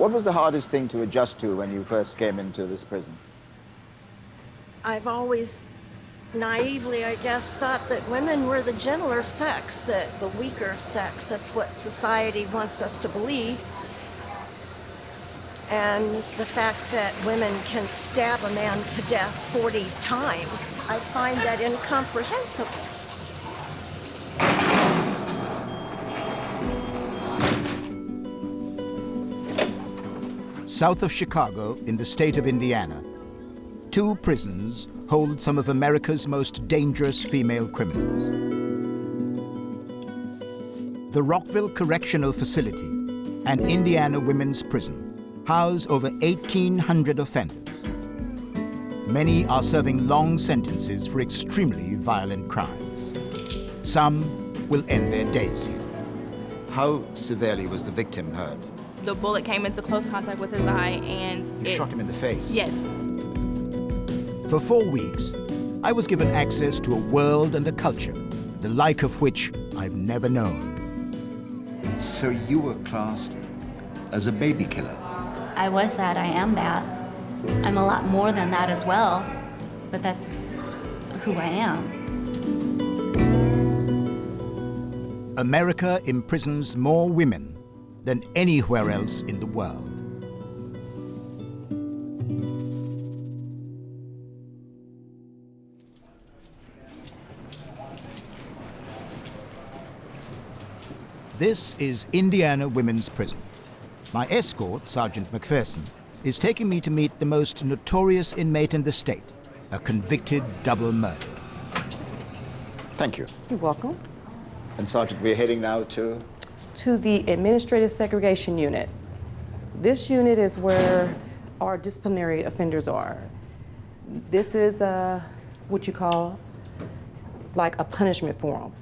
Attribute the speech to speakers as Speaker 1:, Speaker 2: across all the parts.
Speaker 1: What was the hardest thing to adjust to when you first came into this prison?
Speaker 2: I've always naively, I guess, thought that women were the gentler sex, the weaker sex. That's what society wants us to believe. And the fact that women can stab a man to death 40 times, I find that incomprehensible.
Speaker 3: South of Chicago, in the state of Indiana, two prisons hold some of America's most dangerous female criminals. The Rockville Correctional Facility and Indiana Women's Prison house over 1,800 offenders. Many are serving long sentences for extremely violent crimes. Some will end their days here.
Speaker 1: How severely was the victim hurt?
Speaker 4: The bullet came into close contact with his eye and
Speaker 1: You shot him in the face?
Speaker 4: Yes.
Speaker 3: For 4 weeks, I was given access to a world and a culture, the like of which I've never known.
Speaker 1: So you were classed as a baby killer?
Speaker 5: I was that, I am that. I'm a lot more than that as well, but that's who I am.
Speaker 3: America imprisons more women than anywhere else in the world. This is Indiana Women's Prison. My escort, Sergeant McPherson, is taking me to meet the most notorious inmate in the state, a convicted double murderer.
Speaker 1: Thank you.
Speaker 6: You're welcome.
Speaker 1: And Sergeant, we're heading now to
Speaker 6: the Administrative Segregation Unit. This unit is where our disciplinary offenders are. This is what you call like a punishment for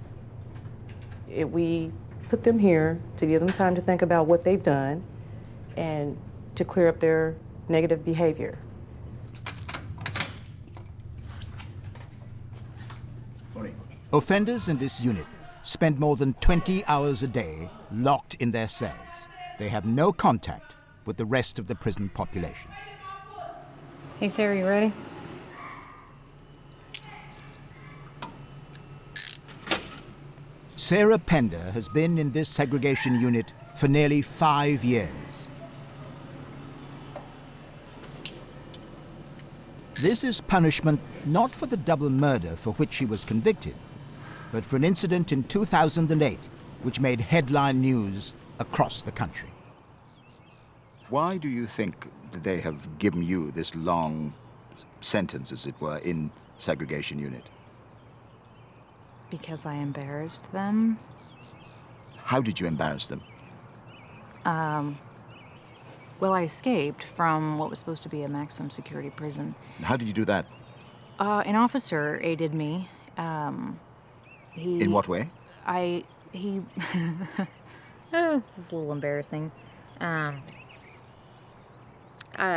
Speaker 6: them. We put them here to give them time to think about what they've done and to clear up their negative behavior.
Speaker 3: Offenders in this unit spend more than 20 hours a day locked in their cells. They have no contact with the rest of the prison population.
Speaker 7: Hey, Sarah, you ready?
Speaker 3: Sarah Pender has been in this segregation unit for nearly 5 years. This is punishment not for the double murder for which she was convicted, but for an incident in 2008 which made headline news across the country.
Speaker 1: Why do you think they have given you this long sentence, as it were, in segregation unit?
Speaker 7: Because I embarrassed them.
Speaker 1: How did you embarrass them?
Speaker 7: Well, I escaped from what was supposed to be a maximum security prison.
Speaker 1: How did you do that?
Speaker 7: An officer aided me.
Speaker 1: In what way?
Speaker 7: This is a little embarrassing.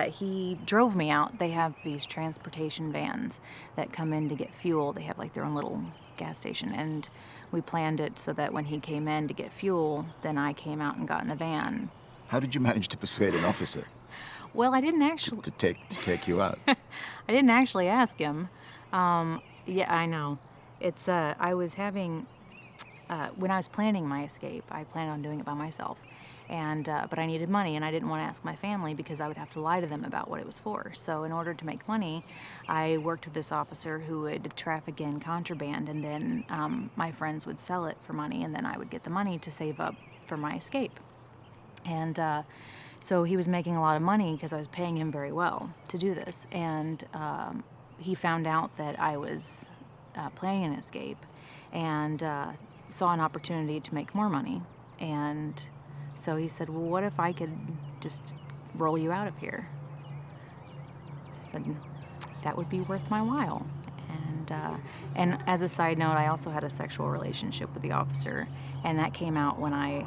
Speaker 7: He drove me out. They have these transportation vans that come in to get fuel. They have like their own little gas station, and we planned it so that when he came in to get fuel, then I came out and got in the van.
Speaker 1: How did you manage to persuade an officer
Speaker 7: Well, I didn't actually
Speaker 1: to take you out?
Speaker 7: I didn't actually ask him. Yeah, I know. It's I was having when I was planning my escape, I planned on doing it by myself. And but I needed money, and I didn't want to ask my family because I would have to lie to them about what it was for. So in order to make money, I worked with this officer who would traffic in contraband, and then my friends would sell it for money, and then I would get the money to save up for my escape. And so he was making a lot of money because I was paying him very well to do this. And he found out that I was planning an escape and saw an opportunity to make more money. And so he said, well, what if I could just roll you out of here? I said, that would be worth my while. And as a side note, I also had a sexual relationship with the officer, and that came out when I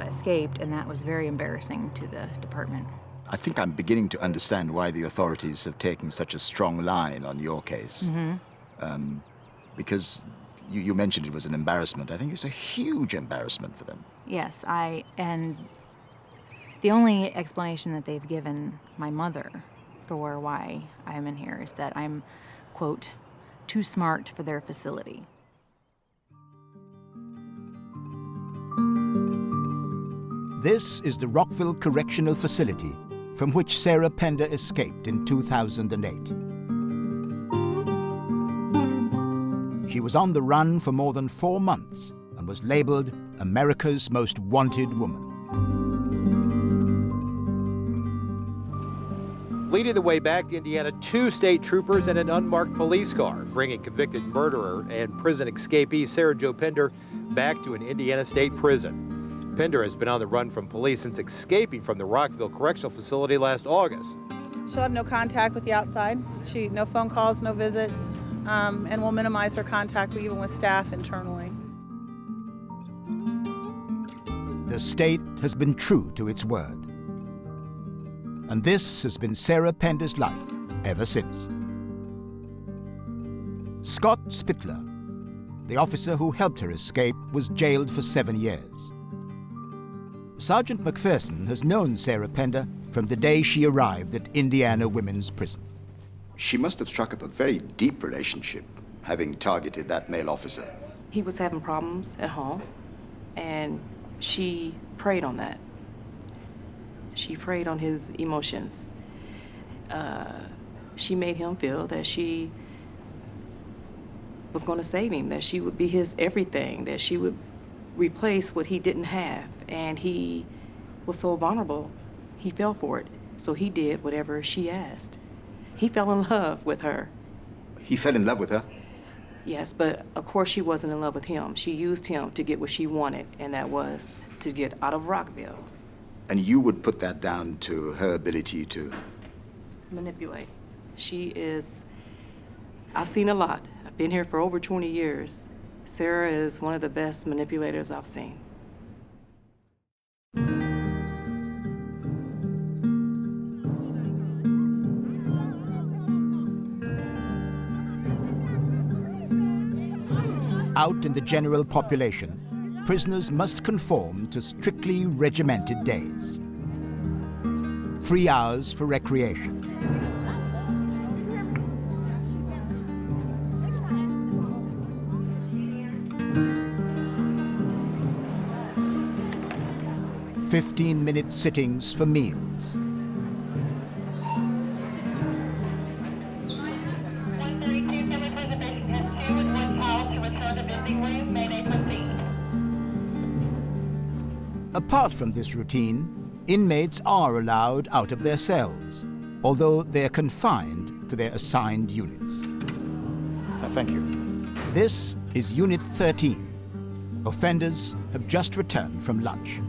Speaker 7: escaped, and that was very embarrassing to the department.
Speaker 1: I think I'm beginning to understand why the authorities have taken such a strong line on your case. Mm-hmm. Because you mentioned it was an embarrassment. I think it's a huge embarrassment for them.
Speaker 7: Yes, and The only explanation that they've given my mother for why I'm in here is that I'm, quote, too smart for their facility.
Speaker 3: This is the Rockville Correctional Facility from which Sarah Pender escaped in 2008. She was on the run for more than 4 months and was labeled America's Most Wanted Woman.
Speaker 8: Leading the way back to Indiana, 2 state troopers and an unmarked police car, bringing convicted murderer and prison escapee Sarah Jo Pender back to an Indiana state prison. Pender has been on the run from police since escaping from the Rockville Correctional Facility last August.
Speaker 9: She'll have no contact with the outside. No phone calls, no visits, and we'll minimize her contact even with staff internally.
Speaker 3: The state has been true to its word. And this has been Sarah Pender's life ever since. Scott Spittler, the officer who helped her escape, was jailed for 7 years. Sergeant McPherson has known Sarah Pender from the day she arrived at Indiana Women's Prison.
Speaker 1: She must have struck up a very deep relationship, having targeted that male officer.
Speaker 6: He was having problems at home, and she preyed on that. She preyed on his emotions. She made him feel that she was going to save him, that she would be his everything, that she would replace what he didn't have. And he was so vulnerable, he fell for it. So he did whatever she asked. He fell in love with her.
Speaker 1: He fell in love with her?
Speaker 6: Yes, but of course she wasn't in love with him. She used him to get what she wanted, and that was to get out of Rockville.
Speaker 1: And you would put that down to her ability to...
Speaker 6: Manipulate. She is... I've seen a lot. I've been here for over 20 years. Sarah is one of the best manipulators I've seen.
Speaker 3: Out in the general population, prisoners must conform to strictly regimented days. 3 hours for recreation. "15-minute sittings for meals. Apart from this routine, inmates are allowed out of their cells, although they're confined to their assigned units.
Speaker 1: Thank you.
Speaker 3: This is Unit 13. Offenders have just returned from lunch.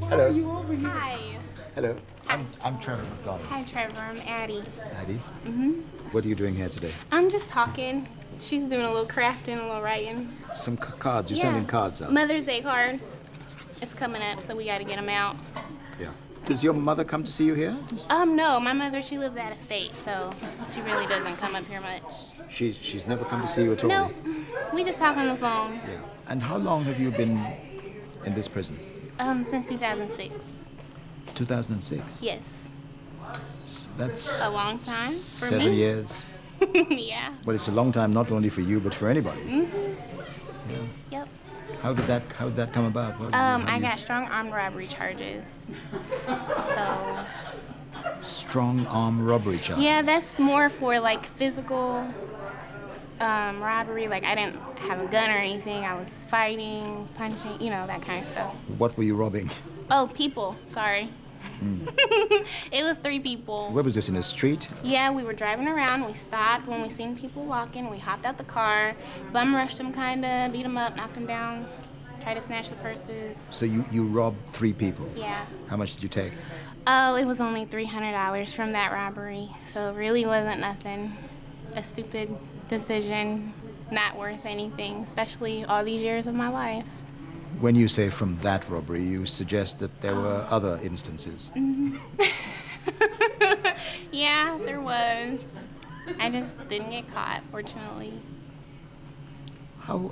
Speaker 1: Hello.
Speaker 10: Hi.
Speaker 1: Hello. I'm Trevor McDonald.
Speaker 10: Hi, Trevor. I'm Addie.
Speaker 1: Addie? What are you doing here today?
Speaker 10: I'm just talking. She's doing a little crafting, a little writing.
Speaker 1: Some cards. You're sending cards out.
Speaker 10: Mother's Day cards. It's coming up, so we got to get them out.
Speaker 1: Yeah. Does your mother come to see you here?
Speaker 10: No. My mother, she lives out of state, so she really doesn't come up here much.
Speaker 1: She's never come to see you at all?
Speaker 10: No. We just talk on the phone.
Speaker 1: Yeah. And how long have you been in this prison?
Speaker 10: Since 2006.
Speaker 1: 2006?
Speaker 10: Yes.
Speaker 1: That's
Speaker 10: a long time for
Speaker 1: 7
Speaker 10: me.
Speaker 1: years.
Speaker 10: Yeah.
Speaker 1: Well, it's a long time not only for you, but for anybody.
Speaker 10: Mm-hmm.
Speaker 1: Yeah.
Speaker 10: Yep.
Speaker 1: How did that come about?
Speaker 10: I got strong armed robbery charges. So.
Speaker 1: Strong armed robbery charges?
Speaker 10: Yeah, that's more for like physical robbery. Like I didn't have a gun or anything. I was fighting, punching, that kind of stuff.
Speaker 1: What were you robbing?
Speaker 10: Oh, people. Sorry. It was 3 people.
Speaker 1: Where was this, in a street?
Speaker 10: Yeah, we were driving around. We stopped when we seen people walking. We hopped out the car, bum rushed them kinda, beat them up, knocked them down, tried to snatch the purses.
Speaker 1: So you robbed 3 people?
Speaker 10: Yeah.
Speaker 1: How much did you take?
Speaker 10: Oh, it was only $300 from that robbery, so it really wasn't nothing. A stupid decision, not worth anything, especially all these years of my life.
Speaker 1: When you say from that robbery, you suggest that there were other instances.
Speaker 10: Mm-hmm. Yeah, there was. I just didn't get caught, fortunately.
Speaker 1: How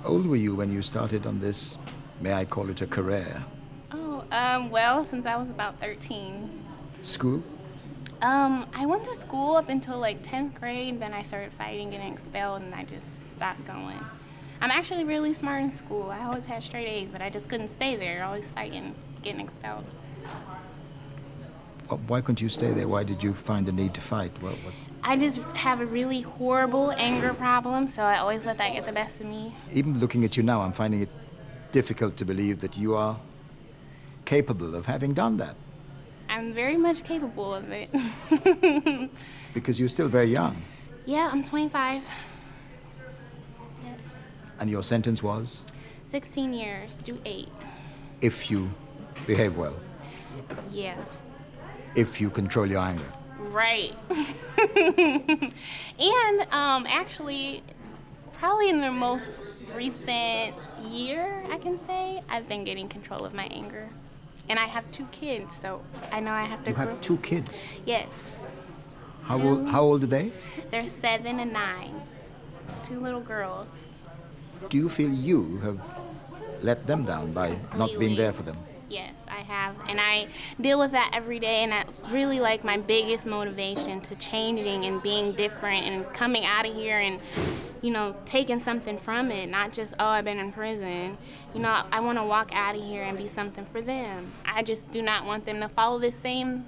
Speaker 1: old were you when you started on this may I call it a career?
Speaker 10: Oh, well, since I was about 13.
Speaker 1: School?
Speaker 10: I went to school up until like 10th grade, then I started fighting, getting expelled, and I just stopped going. I'm actually really smart in school. I always had straight A's, but I just couldn't stay there, always fighting, getting expelled.
Speaker 1: Why couldn't you stay there? Why did you find the need to fight? What?
Speaker 10: I just have a really horrible anger problem, so I always let that get the best of me.
Speaker 1: Even looking at you now, I'm finding it difficult to believe that you are capable of having done that.
Speaker 10: I'm very much capable of it.
Speaker 1: Because you're still very young.
Speaker 10: Yeah, I'm 25. Yeah.
Speaker 1: And your sentence was?
Speaker 10: 16 years, do 8.
Speaker 1: If you behave well.
Speaker 10: Yeah.
Speaker 1: If you control your anger.
Speaker 10: Right. And actually, probably in the most recent year, I can say, I've been getting control of my anger. And I have 2 kids, so I know I have to
Speaker 1: You have 2 kids?
Speaker 10: Yes.
Speaker 1: How old are they?
Speaker 10: They're 7 and 9. 2 little girls.
Speaker 1: Do you feel you have let them down by not being there for them?
Speaker 10: Yes, I have. And I deal with that every day, and that's really like my biggest motivation to changing and being different and coming out of here and, you know, taking something from it, not just, oh, I've been in prison. You know, I want to walk out of here and be something for them. I just do not want them to follow this same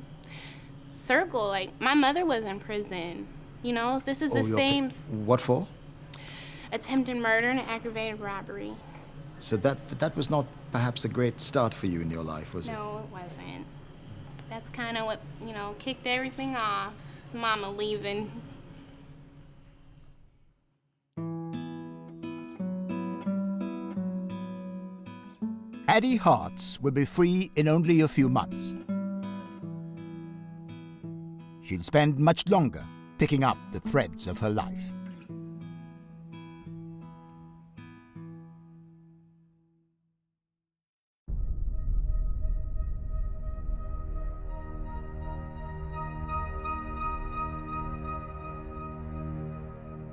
Speaker 10: circle. Like, my mother was in prison. You know, this is the same.
Speaker 1: What for?
Speaker 10: Attempted murder and aggravated robbery.
Speaker 1: So that was not perhaps a great start for you in your life, was it?
Speaker 10: No, it wasn't. That's kind of what, you know, kicked everything off. It's Mama leaving.
Speaker 3: Addie Hartz will be free in only a few months. She'll spend much longer picking up the threads of her life.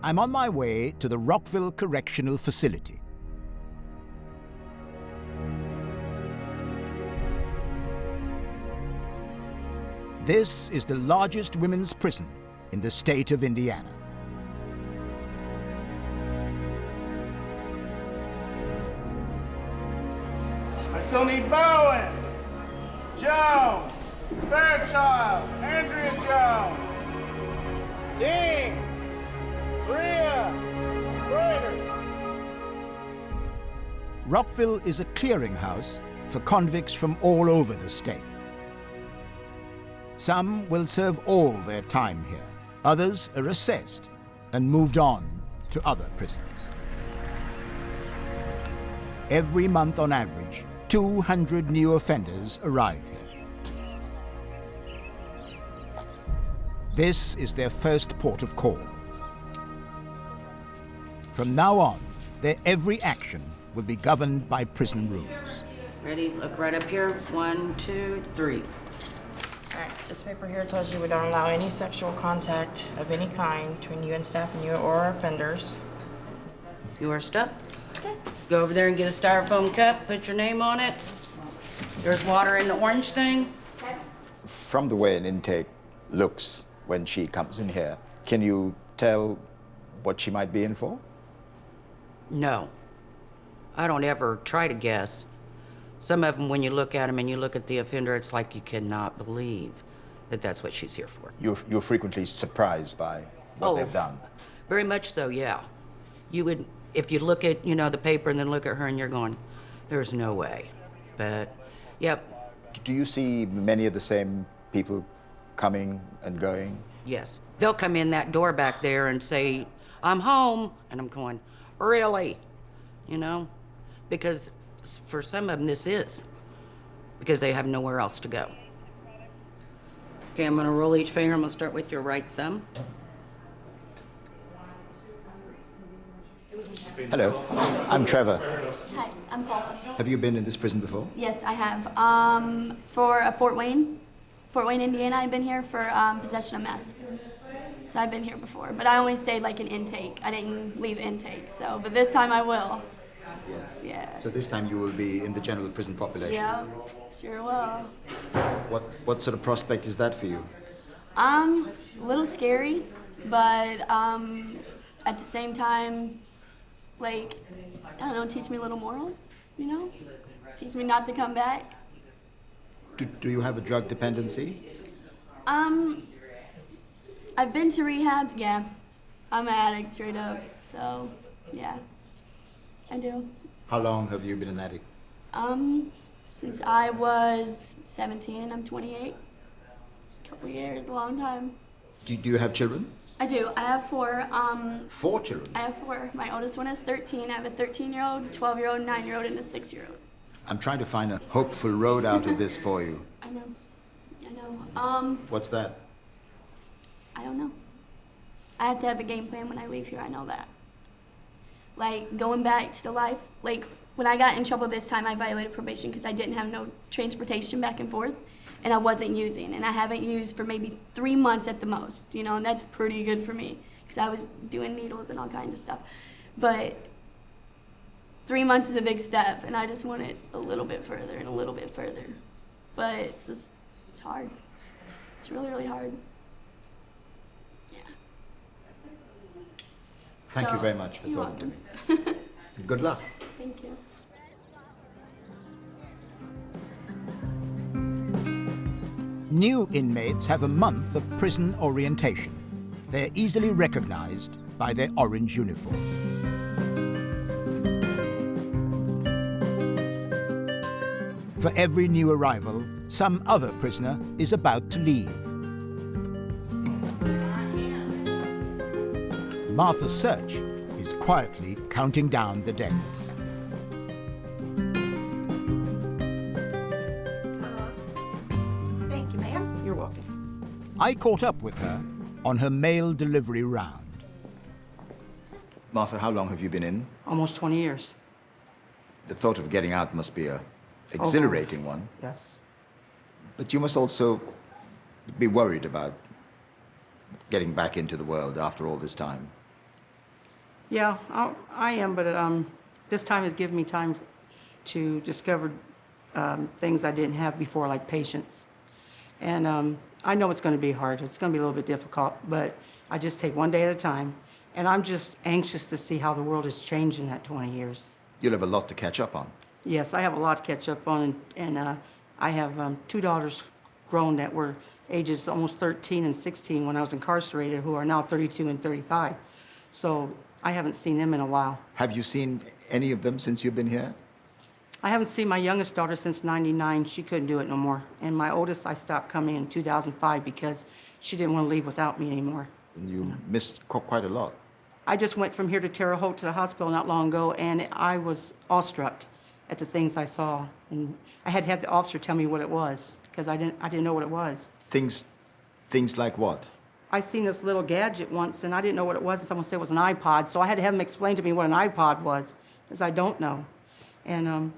Speaker 3: I'm on my way to the Rockville Correctional Facility. This is the largest women's prison in the state of Indiana.
Speaker 11: I still need Bowen, Jones, Fairchild, Andrea Jones, Dean, Bria, Reuter.
Speaker 3: Rockville is a clearinghouse for convicts from all over the state. Some will serve all their time here. Others are assessed and moved on to other prisons. Every month on average, 200 new offenders arrive here. This is their first port of call. From now on, their every action will be governed by prison rules.
Speaker 12: Ready? Look right up here. 1, 2, 3.
Speaker 13: All right, this paper here tells you we don't allow any sexual contact of any kind between you and staff and you or our offenders.
Speaker 12: Your stuff? Okay. Go over there and get a styrofoam cup, put your name on it. There's water in the orange thing.
Speaker 1: From the way an intake looks when she comes in here, can you tell what she might be in for?
Speaker 12: No. I don't ever try to guess. Some of them, when you look at them and you look at the offender, it's like you cannot believe that that's what she's here for.
Speaker 1: You're frequently surprised by what they've done?
Speaker 12: Very much so, yeah. You would, if you look at, the paper and then look at her and you're going, there's no way. But, yep.
Speaker 1: Do you see many of the same people coming and going?
Speaker 12: Yes. They'll come in that door back there and say, I'm home. And I'm going, really? Because for some of them, this is. Because they have nowhere else to go. Okay, I'm gonna roll each finger. I'm gonna start with your right thumb.
Speaker 1: Hello, I'm Trevor.
Speaker 5: Hi, I'm Paul.
Speaker 1: Have you been in this prison before?
Speaker 5: Yes, I have. For Fort Wayne, Indiana, I've been here for possession of meth. So I've been here before, but I only stayed like in intake. I didn't leave intake, but this time I will.
Speaker 1: Yes.
Speaker 5: Yeah.
Speaker 1: So this time you will be in the general prison population.
Speaker 5: Yeah, sure will.
Speaker 1: What sort of prospect is that for you?
Speaker 5: A little scary, but at the same time, like, I don't know, teach me little morals, you know? Teach me not to come back.
Speaker 1: Do you have a drug dependency?
Speaker 5: I've been to rehab, yeah. I'm an addict straight up, so yeah, I do.
Speaker 1: How long have you been an addict?
Speaker 5: Since I was 17 and I'm 28. A couple years, a long time.
Speaker 1: Do you have children?
Speaker 5: I do. I have 4.
Speaker 1: 4 children?
Speaker 5: I have 4. My oldest one is 13. I have a 13-year-old, 12-year-old, 9-year-old, and a 6-year-old.
Speaker 1: I'm trying to find a hopeful road out of this for you.
Speaker 5: I know. I know.
Speaker 1: What's that?
Speaker 5: I don't know. I have to have a game plan when I leave here. I know that. Like, going back to life. Like, when I got in trouble this time, I violated probation because I didn't have no transportation back and forth, and I wasn't using. And I haven't used for maybe 3 months at the most, you know, and that's pretty good for me because I was doing needles and all kinds of stuff. But 3 months is a big step, and I just want it a little bit further and a little bit further. But it's hard. It's really, really hard. Yeah.
Speaker 1: Thank you very much for talking to me. Good luck.
Speaker 5: Thank you.
Speaker 3: New inmates have a month of prison orientation. They're easily recognized by their orange uniform. For every new arrival, some other prisoner is about to leave. Martha Search is quietly counting down the days.
Speaker 14: Thank you, ma'am. You're welcome.
Speaker 3: I caught up with her on her mail delivery round.
Speaker 1: Martha, how long have you been in?
Speaker 12: Almost 20 years.
Speaker 1: The thought of getting out must be a exhilarating one.
Speaker 12: Yes.
Speaker 1: But you must also be worried about getting back into the world after all this time.
Speaker 12: Yeah, I am, but this time has given me time to discover things I didn't have before, like patience. And I know it's going to be hard. It's going to be a little bit difficult, but I just take one day at a time. And I'm just anxious to see how the world has changed in that 20 years.
Speaker 1: You'll have a lot to catch up on.
Speaker 12: Yes, I have a lot to catch up on, and I have 2 daughters grown that were ages almost 13 and 16 when I was incarcerated, who are now 32 and 35. So I haven't seen them in a while.
Speaker 1: Have you seen any of them since you've been here?
Speaker 12: I haven't seen my youngest daughter since '99. She couldn't do it no more. And my oldest, I stopped coming in 2005 because she didn't want to leave without me anymore.
Speaker 1: And you missed quite a lot.
Speaker 12: I just went from here to Terre Haute to the hospital not long ago, and I was awestruck at the things I saw. And I had to have the officer tell me what it was, because I didn't know what it was.
Speaker 1: Things like what?
Speaker 12: I seen this little gadget once, and I didn't know what it was, and someone said it was an iPod, so I had to have them explain to me what an iPod was, because I don't know. And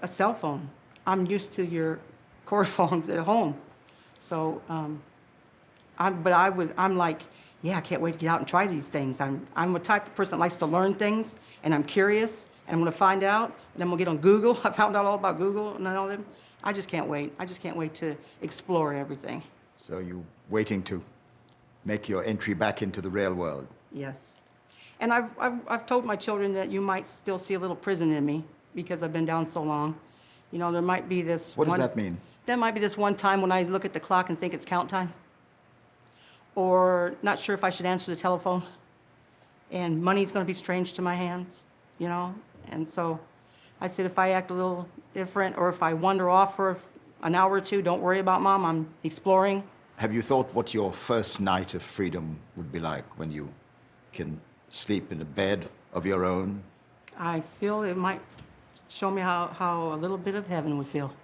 Speaker 12: a cell phone. I'm used to your cord phones at home. So, I'm like, yeah, I can't wait to get out and try these things. I'm the type of person that likes to learn things, and I'm curious, and I'm gonna find out, and I'm gonna get on Google. I found out all about Google and all them. I just can't wait. I just can't wait to explore everything.
Speaker 1: So you're waiting to make your entry back into the real world?
Speaker 12: Yes. And I've told my children that you might still see a little prison in me because I've been down so long. You know, there might be this
Speaker 1: What does that mean?
Speaker 12: There might be this one time when I look at the clock and think it's count time. Or not sure if I should answer the telephone. And money's gonna be strange to my hands, you know? And so I said, if I act a little different or if I wander off for an hour or two, don't worry about Mom, I'm exploring.
Speaker 1: Have you thought what your first night of freedom would be like when you can sleep in a bed of your own?
Speaker 12: I feel it might show me how a little bit of heaven would feel.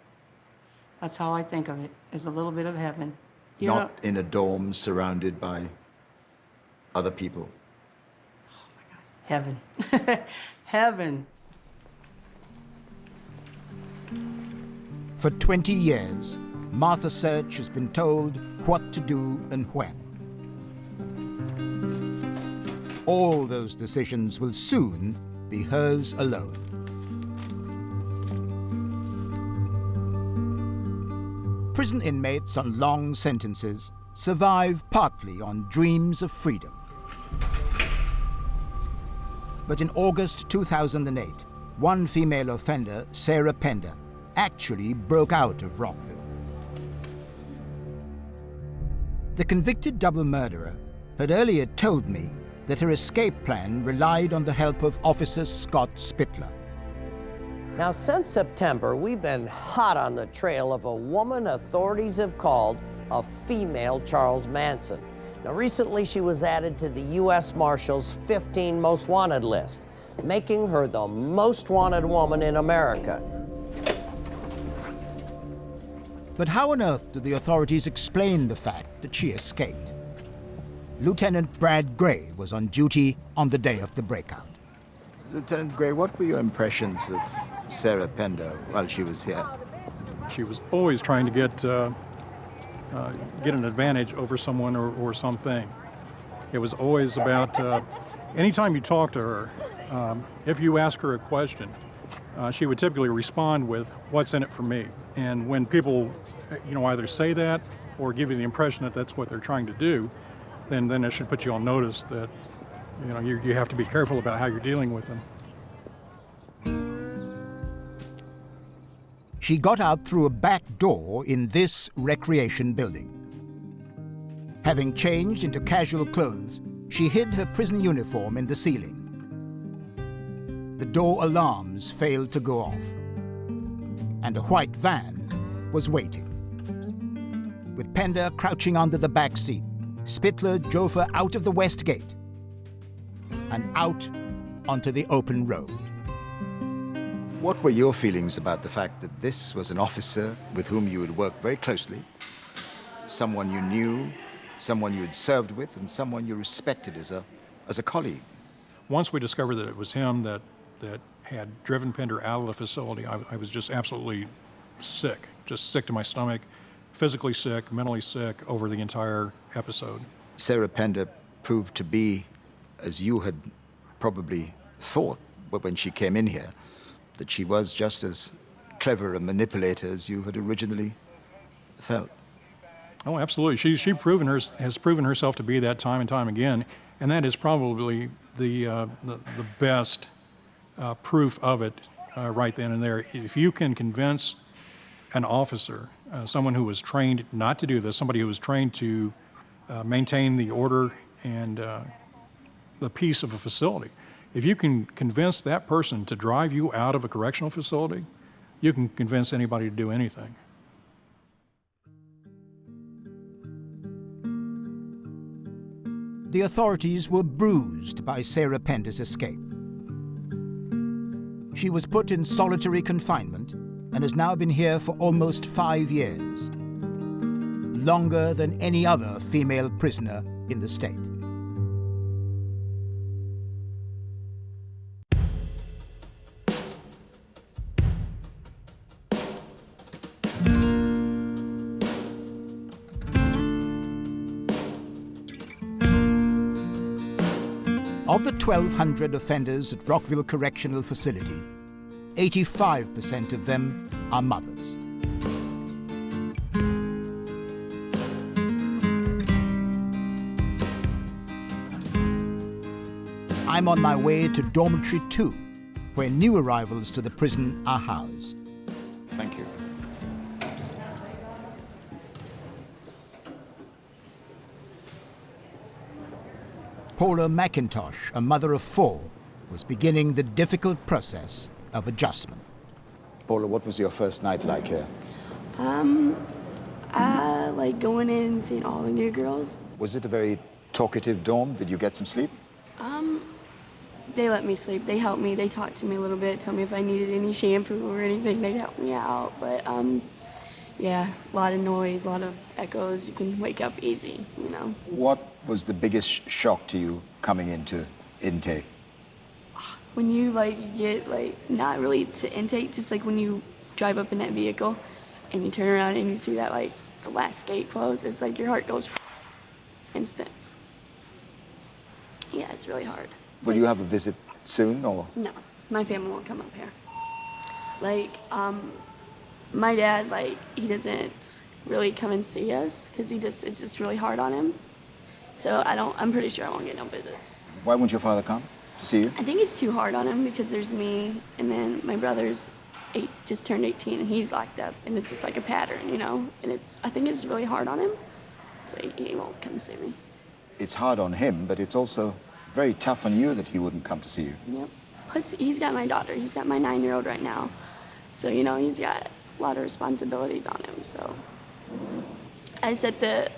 Speaker 12: That's how I think of it, is a little bit of heaven. You
Speaker 1: Not
Speaker 12: know,
Speaker 1: in a dorm surrounded by other people?
Speaker 12: heaven. Heaven.
Speaker 3: For 20 years, Martha Search has been told what to do and when. All those decisions will soon be hers alone. prison inmates on long sentences survive partly on dreams of freedom. But in August 2008, one female offender, Sarah Pender, actually broke out of Rockville. The convicted double murderer had earlier told me that her escape plan relied on the help of Officer Scott Spittler.
Speaker 15: Now, since September, we've been hot on the trail of a woman authorities have called a female Charles Manson. Now, recently she was added to the U.S. Marshals 15 Most Wanted list, making her the most wanted woman in America.
Speaker 3: But how on earth do the authorities explain the fact that she escaped? Lieutenant Brad Gray was on duty on the day of the breakout.
Speaker 1: Lieutenant Gray, what were your impressions of Sarah Pender while she was here?
Speaker 16: She was always trying to get an advantage over someone or something. It was always about, anytime you talk to her, if you ask her a question, she would typically respond with, "What's in it for me?" And when people, either say that or give you the impression that that's what they're trying to do, then it should put you on notice that, you have to be careful about how you're dealing with them.
Speaker 3: She got out through a back door in this recreation building. Having changed into casual clothes, she hid her prison uniform in the ceiling. The door alarms failed to go off, and a white van was waiting. With Pender crouching under the back seat, Spittler drove her out of the west gate and out onto the open road.
Speaker 1: What were your feelings about the fact that this was an officer with whom you had worked very closely, someone you knew, someone you had served with, and someone you respected as a colleague?
Speaker 16: Once we discovered that it was him that had driven Pender out of the facility, I was just absolutely sick, just sick to my stomach, physically sick, mentally sick over the entire episode.
Speaker 1: Sarah Pender proved to be, as you had probably thought when she came in here, that she was just as clever a manipulator as you had originally felt.
Speaker 16: Oh, absolutely. She has proven herself to be that time and time again, and that is probably the best proof of it right then and there. If you can convince an officer, someone who was trained not to do this, somebody who was trained to maintain the order and the peace of a facility, if you can convince that person to drive you out of a correctional facility, you can convince anybody to do anything.
Speaker 3: The authorities were bruised by Sarah Pender's escape. She was put in solitary confinement and has now been here for almost 5 years, longer than any other female prisoner in the state. Of the 1,200 offenders at Rockville Correctional Facility, 85% of them are mothers. I'm on my way to Dormitory 2, where new arrivals to the prison are housed.
Speaker 1: Thank you.
Speaker 3: Paula McIntosh, a mother of 4, was beginning the difficult process of adjustment.
Speaker 1: Paula, what was your first night like here?
Speaker 5: I like going in and seeing all the new girls.
Speaker 1: Was it a very talkative dorm? Did you get some sleep?
Speaker 5: They let me sleep. They helped me. They talked to me a little bit, told me if I needed any shampoo or anything, they'd help me out. But yeah, a lot of noise, a lot of echoes. You can wake up easy, you know.
Speaker 1: What was the biggest shock to you coming into intake?
Speaker 5: When you get not really to intake, just like when you drive up in that vehicle and you turn around and you see that the last gate close, it's like your heart goes instant. Yeah, it's really hard.
Speaker 1: Will you have a visit soon, or?
Speaker 5: No, my family won't come up here. My dad, he doesn't really come and see us because it's just really hard on him. So I'm pretty sure I won't get no visits.
Speaker 1: Why won't your father come to see you?
Speaker 5: I think it's too hard on him because there's me and then my brother's just turned 18 and he's locked up and it's just like a pattern, you know? And I think it's really hard on him, so he won't come see me.
Speaker 1: It's hard on him, but it's also very tough on you that he wouldn't come to see you.
Speaker 5: Yep. Plus, he's got my daughter. He's got my 9-year-old right now. So, you know, he's got a lot of responsibilities on him. So I said that,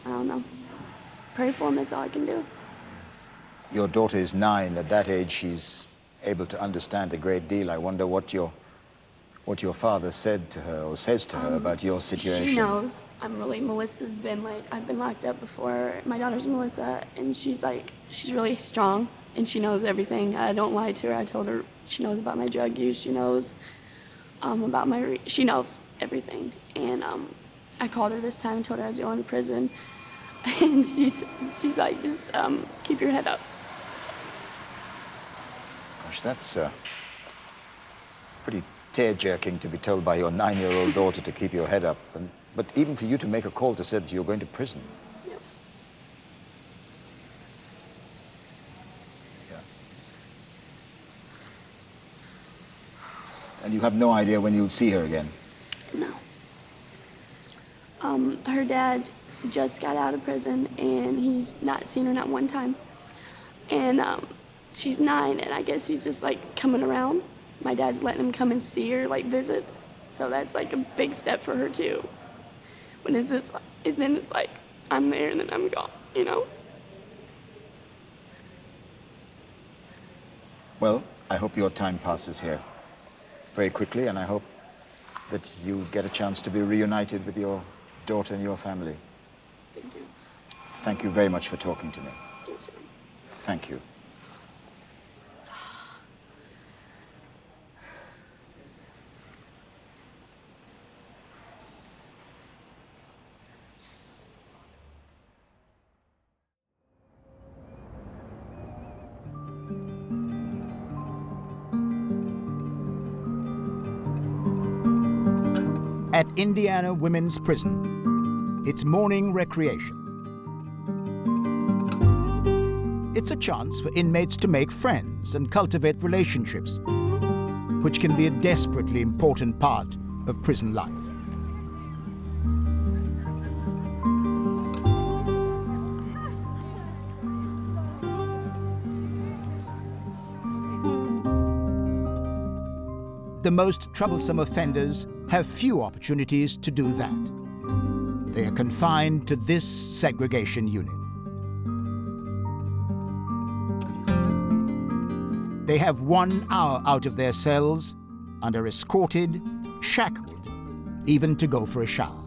Speaker 5: I don't know, pray for him, that's all I can do.
Speaker 1: Your daughter is 9. At that age, she's able to understand a great deal. I wonder what your father said to her or says to her about your situation.
Speaker 5: She knows. Melissa's been like, I've been locked up before. My daughter's Melissa, and she's really strong, and she knows everything. I don't lie to her. I told her she knows about my drug use. She knows about she knows everything. And I called her this time and told her I was going to prison, and she's like, just keep your head up.
Speaker 1: Gosh, that's pretty tear-jerking to be told by your 9-year-old daughter to keep your head up. But even for you to make a call to say that you're going to prison.
Speaker 5: Yep.
Speaker 1: Yeah. And you have no idea when you'll see her again?
Speaker 5: No. Her dad just got out of prison, and he's not seen her not one time. And she's 9, and I guess he's just like coming around. My dad's letting him come and see her, like visits. So that's like a big step for her too. When it's just, and then it's like, I'm there and then I'm gone, you know?
Speaker 1: Well, I hope your time passes here very quickly, and I hope that you get a chance to be reunited with your daughter and your family.
Speaker 5: Thank you.
Speaker 1: Thank you very much for talking to me.
Speaker 5: You too.
Speaker 1: Thank you.
Speaker 3: At Indiana Women's Prison, it's morning recreation. It's a chance for inmates to make friends and cultivate relationships, which can be a desperately important part of prison life. The most troublesome offenders have few opportunities to do that. They are confined to this segregation unit. They have 1 hour out of their cells and are escorted, shackled, even to go for a shower.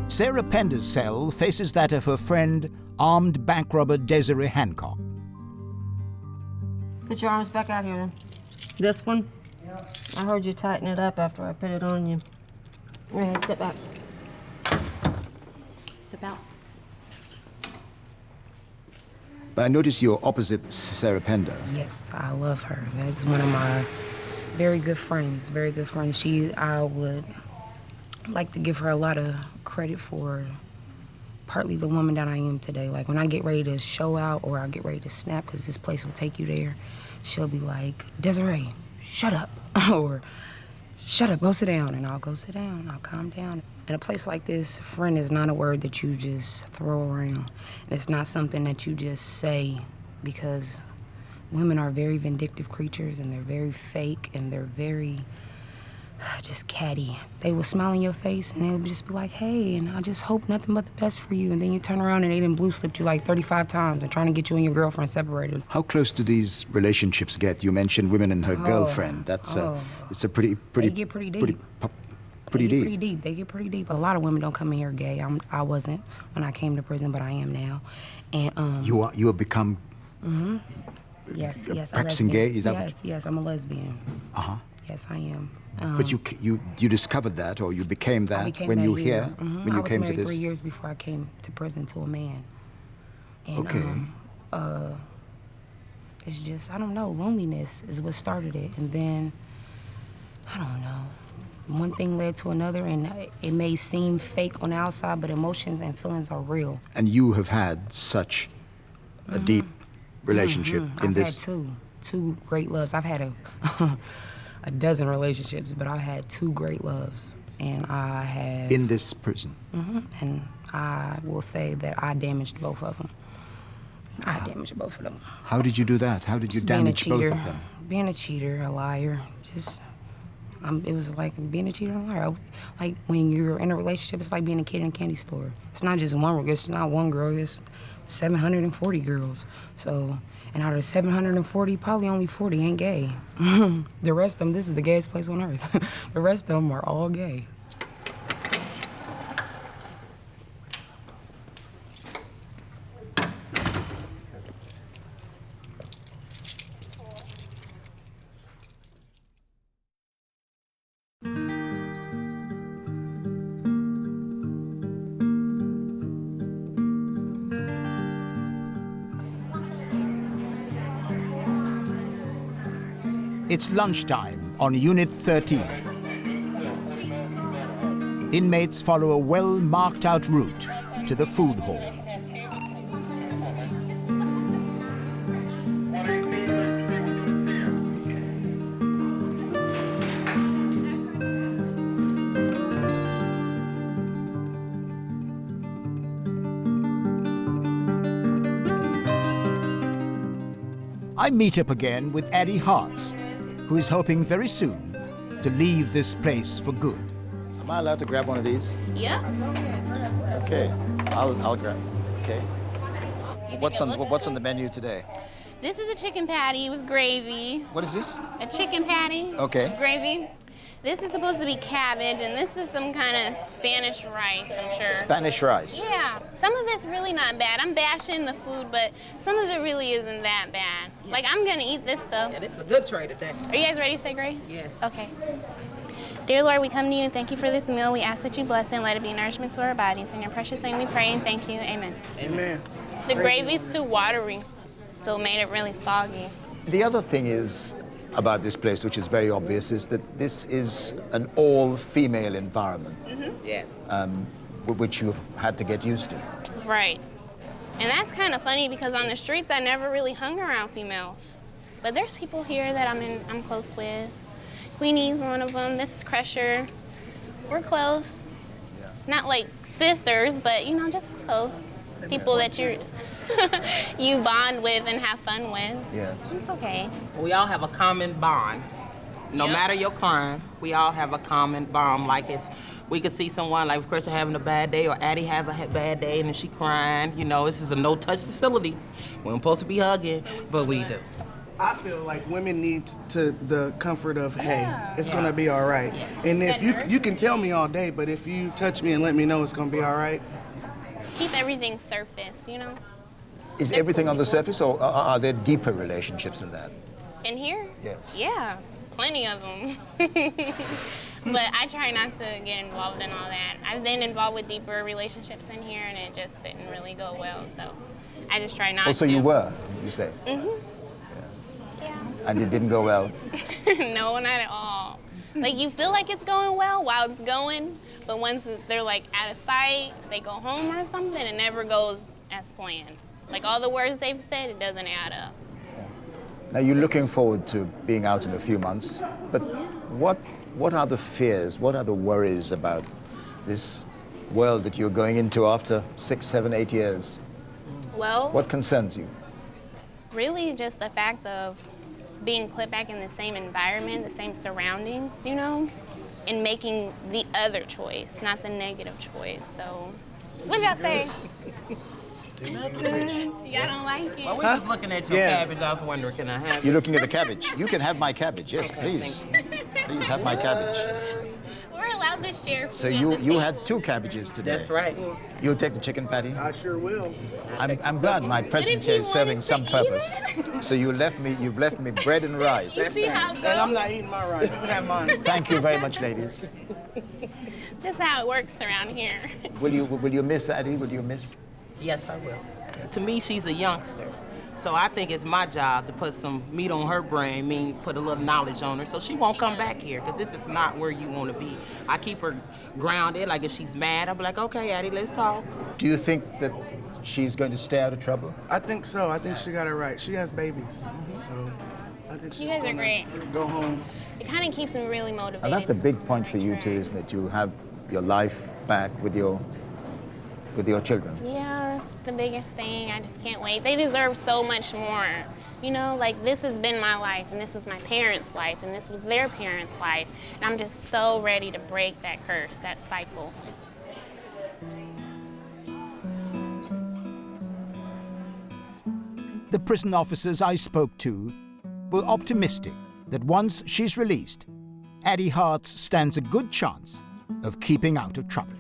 Speaker 3: Sarah Pender's cell faces that of her friend, armed bank robber Desiree Hancock.
Speaker 17: Put your arms back out here then. This one? Yeah. I heard you tighten it up after I put it on you. All right, step back. Step out.
Speaker 1: But I notice you're opposite Sarah Pender.
Speaker 18: Yes, I love her. That's one of my very good friends, very good friends. I would like to give her a lot of credit for partly the woman that I am today. Like when I get ready to show out or I get ready to snap, because this place will take you there, she'll be like, Desiree, shut up. Or shut up, go sit down. And I'll go sit down, I'll calm down. In a place like this, friend is not a word that you just throw around. And it's not something that you just say, because women are very vindictive creatures and they're very fake and they're very just catty. They will smile in your face and they would just be like, hey, and I just hope nothing but the best for you. And then you turn around and they done blue slipped you like 35 times and trying to get you and your girlfriend separated.
Speaker 1: How close do these relationships get? You mentioned women and her girlfriend. That's it's a pretty
Speaker 18: They get pretty deep.
Speaker 1: Pretty deep.
Speaker 18: Pretty deep. They get pretty deep. A lot of women don't come in here gay. I wasn't when I came to prison, but I am now. And
Speaker 1: you have become
Speaker 18: yes,
Speaker 1: practicing gay? Is that
Speaker 18: yes, I'm a lesbian.
Speaker 1: Uh-huh.
Speaker 18: Yes, I am.
Speaker 1: But you discovered that, or you became that when you were here? When you came to this?
Speaker 18: I was married 3 years before I came to prison to a man. And it's just, I don't know, loneliness is what started it. And then I don't know. One thing led to another, and it may seem fake on the outside, but emotions and feelings are real.
Speaker 1: And you have had such a deep relationship in this.
Speaker 18: I've had two great loves. I've had a dozen relationships, but I've had two great loves, and I have...
Speaker 1: In this prison?
Speaker 18: And I will say that I damaged both of them. I damaged both of them.
Speaker 1: How did you do that? How did you damage both of them?
Speaker 18: Being a cheater, a liar, just... it was like being a cheater and a liar. Like when you're in a relationship, it's like being a kid in a candy store. It's not just one. It's not one girl. It's 740 girls. So, and out of the 740, probably only 40 ain't gay. The rest of them, this is the gayest place on earth. The rest of them are all gay.
Speaker 3: It's lunchtime on Unit 13. Inmates follow a well-marked-out route to the food hall. I meet up again with Addie Hartz, who is hoping very soon to leave this place for good.
Speaker 1: Am I allowed to grab one of these?
Speaker 10: Yeah.
Speaker 1: Okay, I'll grab. Okay. What's on the menu today?
Speaker 10: This is a chicken patty with gravy.
Speaker 1: What is this?
Speaker 10: A chicken patty.
Speaker 1: Okay.
Speaker 10: With gravy. This is supposed to be cabbage, and this is some kind of Spanish rice, I'm sure.
Speaker 1: Spanish rice.
Speaker 10: Yeah. Some of it's really not bad. I'm bashing the food, but some of it really isn't that bad. Like, I'm gonna eat this stuff.
Speaker 19: Yeah, this is a good tray today.
Speaker 10: Are you guys ready to say grace?
Speaker 19: Yes.
Speaker 10: Okay. Dear Lord, we come to you and thank you for this meal. We ask that you bless it and let it be nourishment to our bodies. In your precious name we pray and thank you. Amen.
Speaker 19: Amen.
Speaker 10: The gravy's too watery, so it made it really soggy.
Speaker 1: The other thing is about this place, which is very obvious, is that this is an all-female environment.
Speaker 19: Yeah.
Speaker 1: Which you've had to get used to.
Speaker 10: Right. And that's kind of funny because on the streets I never really hung around females. But there's people here that I'm close with. Queenie's one of them. This is Crusher. We're close.
Speaker 1: Yeah.
Speaker 10: Not like sisters, but you know, just close. People that you bond with and have fun with.
Speaker 1: Yeah.
Speaker 10: It's okay.
Speaker 19: We all have a common bond. No matter your crime, we all have a common bond. Like we could see someone like Christian having a bad day or Addie have a bad day and then she crying. You know, this is a no-touch facility. We ain't supposed to be hugging, but we do.
Speaker 20: I feel like women need the comfort of, hey, it's gonna be all right. Yeah. And if you can tell me all day, but if you touch me and let me know it's gonna be all right.
Speaker 10: Keep everything surface, you know?
Speaker 1: Is everything on the surface, or are there deeper relationships than that?
Speaker 10: In here?
Speaker 1: Yes.
Speaker 10: Yeah, plenty of them. But I try not to get involved in all that. I've been involved with deeper relationships in here, and it just didn't really go well, so I just try not to.
Speaker 1: Oh, so you were, you say?
Speaker 10: Mm-hmm.
Speaker 1: Yeah. And it didn't go well?
Speaker 10: No, not at all. Like, you feel like it's going well while it's going, but once they're, like, out of sight, they go home or something, it never goes as planned. Like, all the words they've said, it doesn't add up.
Speaker 1: Now, you're looking forward to being out in a few months, but what are the fears, what are the worries about this world that you're going into after 6, 7, 8 years?
Speaker 10: Well,
Speaker 1: what concerns you?
Speaker 10: Really just the fact of being put back in the same environment, the same surroundings, you know, and making the other choice, not the negative choice. So, what'd y'all say? Y'all don't like it?
Speaker 19: Well, we was looking at your cabbage. I was wondering, can I have it?
Speaker 1: You're looking at the cabbage. You can have my cabbage. Yes,
Speaker 19: okay,
Speaker 1: please. Please have my cabbage.
Speaker 10: We're allowed to share.
Speaker 1: So you had 2 cabbages today.
Speaker 19: That's right.
Speaker 1: You'll take the chicken patty?
Speaker 20: I sure will.
Speaker 1: I'm glad my presence here is serving some purpose. So you've left me bread and rice.
Speaker 10: See how it goes?
Speaker 20: And I'm not eating my rice. You can have mine.
Speaker 1: Thank you very much, ladies.
Speaker 10: That's how it works around here.
Speaker 1: Will you miss Addie? Will you miss?
Speaker 19: Yes, I will. To me, she's a youngster. So I think it's my job to put some meat on her brain, put a little knowledge on her, so she won't come back here, because this is not where you want to be. I keep her grounded, like if she's mad, I'll be like, okay, Addie, let's talk.
Speaker 1: Do you think that she's going to stay out of trouble?
Speaker 20: I think so. I think she got it right. She has babies, so I think she's
Speaker 10: You guys are great.
Speaker 20: Go home.
Speaker 10: It kind of keeps me really motivated.
Speaker 1: And that's the big point for you too, isn't it? You'll have your life back with your children.
Speaker 10: Yeah, that's the biggest thing. I just can't wait. They deserve so much more. You know, like this has been my life, and this is my parents' life, and this was their parents' life. And I'm just so ready to break that curse, that cycle.
Speaker 3: The prison officers I spoke to were optimistic that once she's released, Addie Hartz stands a good chance of keeping out of trouble.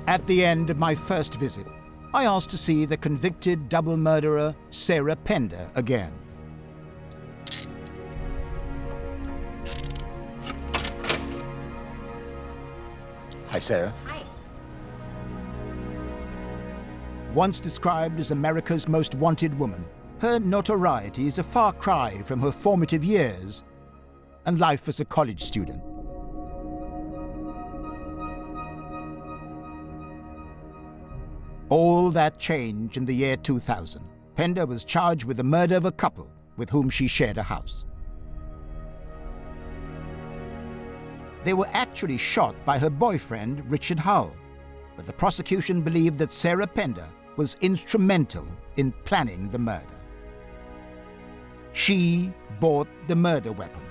Speaker 3: At the end of my first visit, I asked to see the convicted double murderer Sarah Pender again.
Speaker 1: Hi, Sarah.
Speaker 2: Hi.
Speaker 3: Once described as America's most wanted woman, her notoriety is a far cry from her formative years and life as a college student. All that changed in the year 2000. Pender was charged with the murder of a couple with whom she shared a house. They were actually shot by her boyfriend, Richard Hull, but the prosecution believed that Sarah Pender was instrumental in planning the murder. She bought the murder weapon.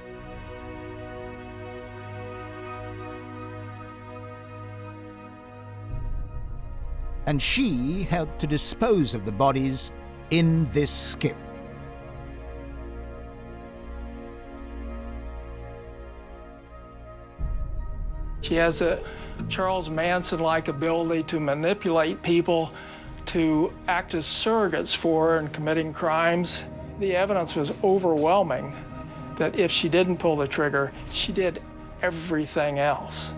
Speaker 3: And she helped to dispose of the bodies in this skip.
Speaker 21: She has a Charles Manson-like ability to manipulate people to act as surrogates for her in committing crimes. The evidence was overwhelming that if she didn't pull the trigger, she did everything else.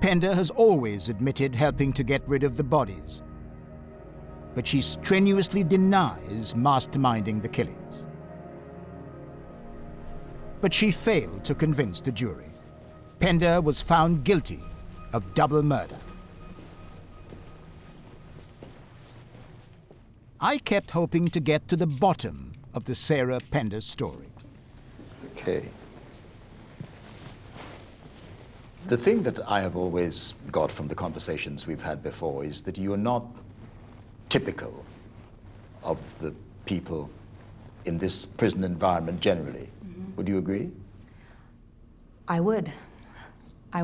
Speaker 3: Pender has always admitted helping to get rid of the bodies, but she strenuously denies masterminding the killings. But she failed to convince the jury. Pender was found guilty of double murder. I kept hoping to get to the bottom of the Sarah Pender story.
Speaker 1: Okay. The thing that I have always got from the conversations we've had before is that you are not typical of the people in this prison environment generally. Mm-hmm. Would you agree?
Speaker 7: I would. I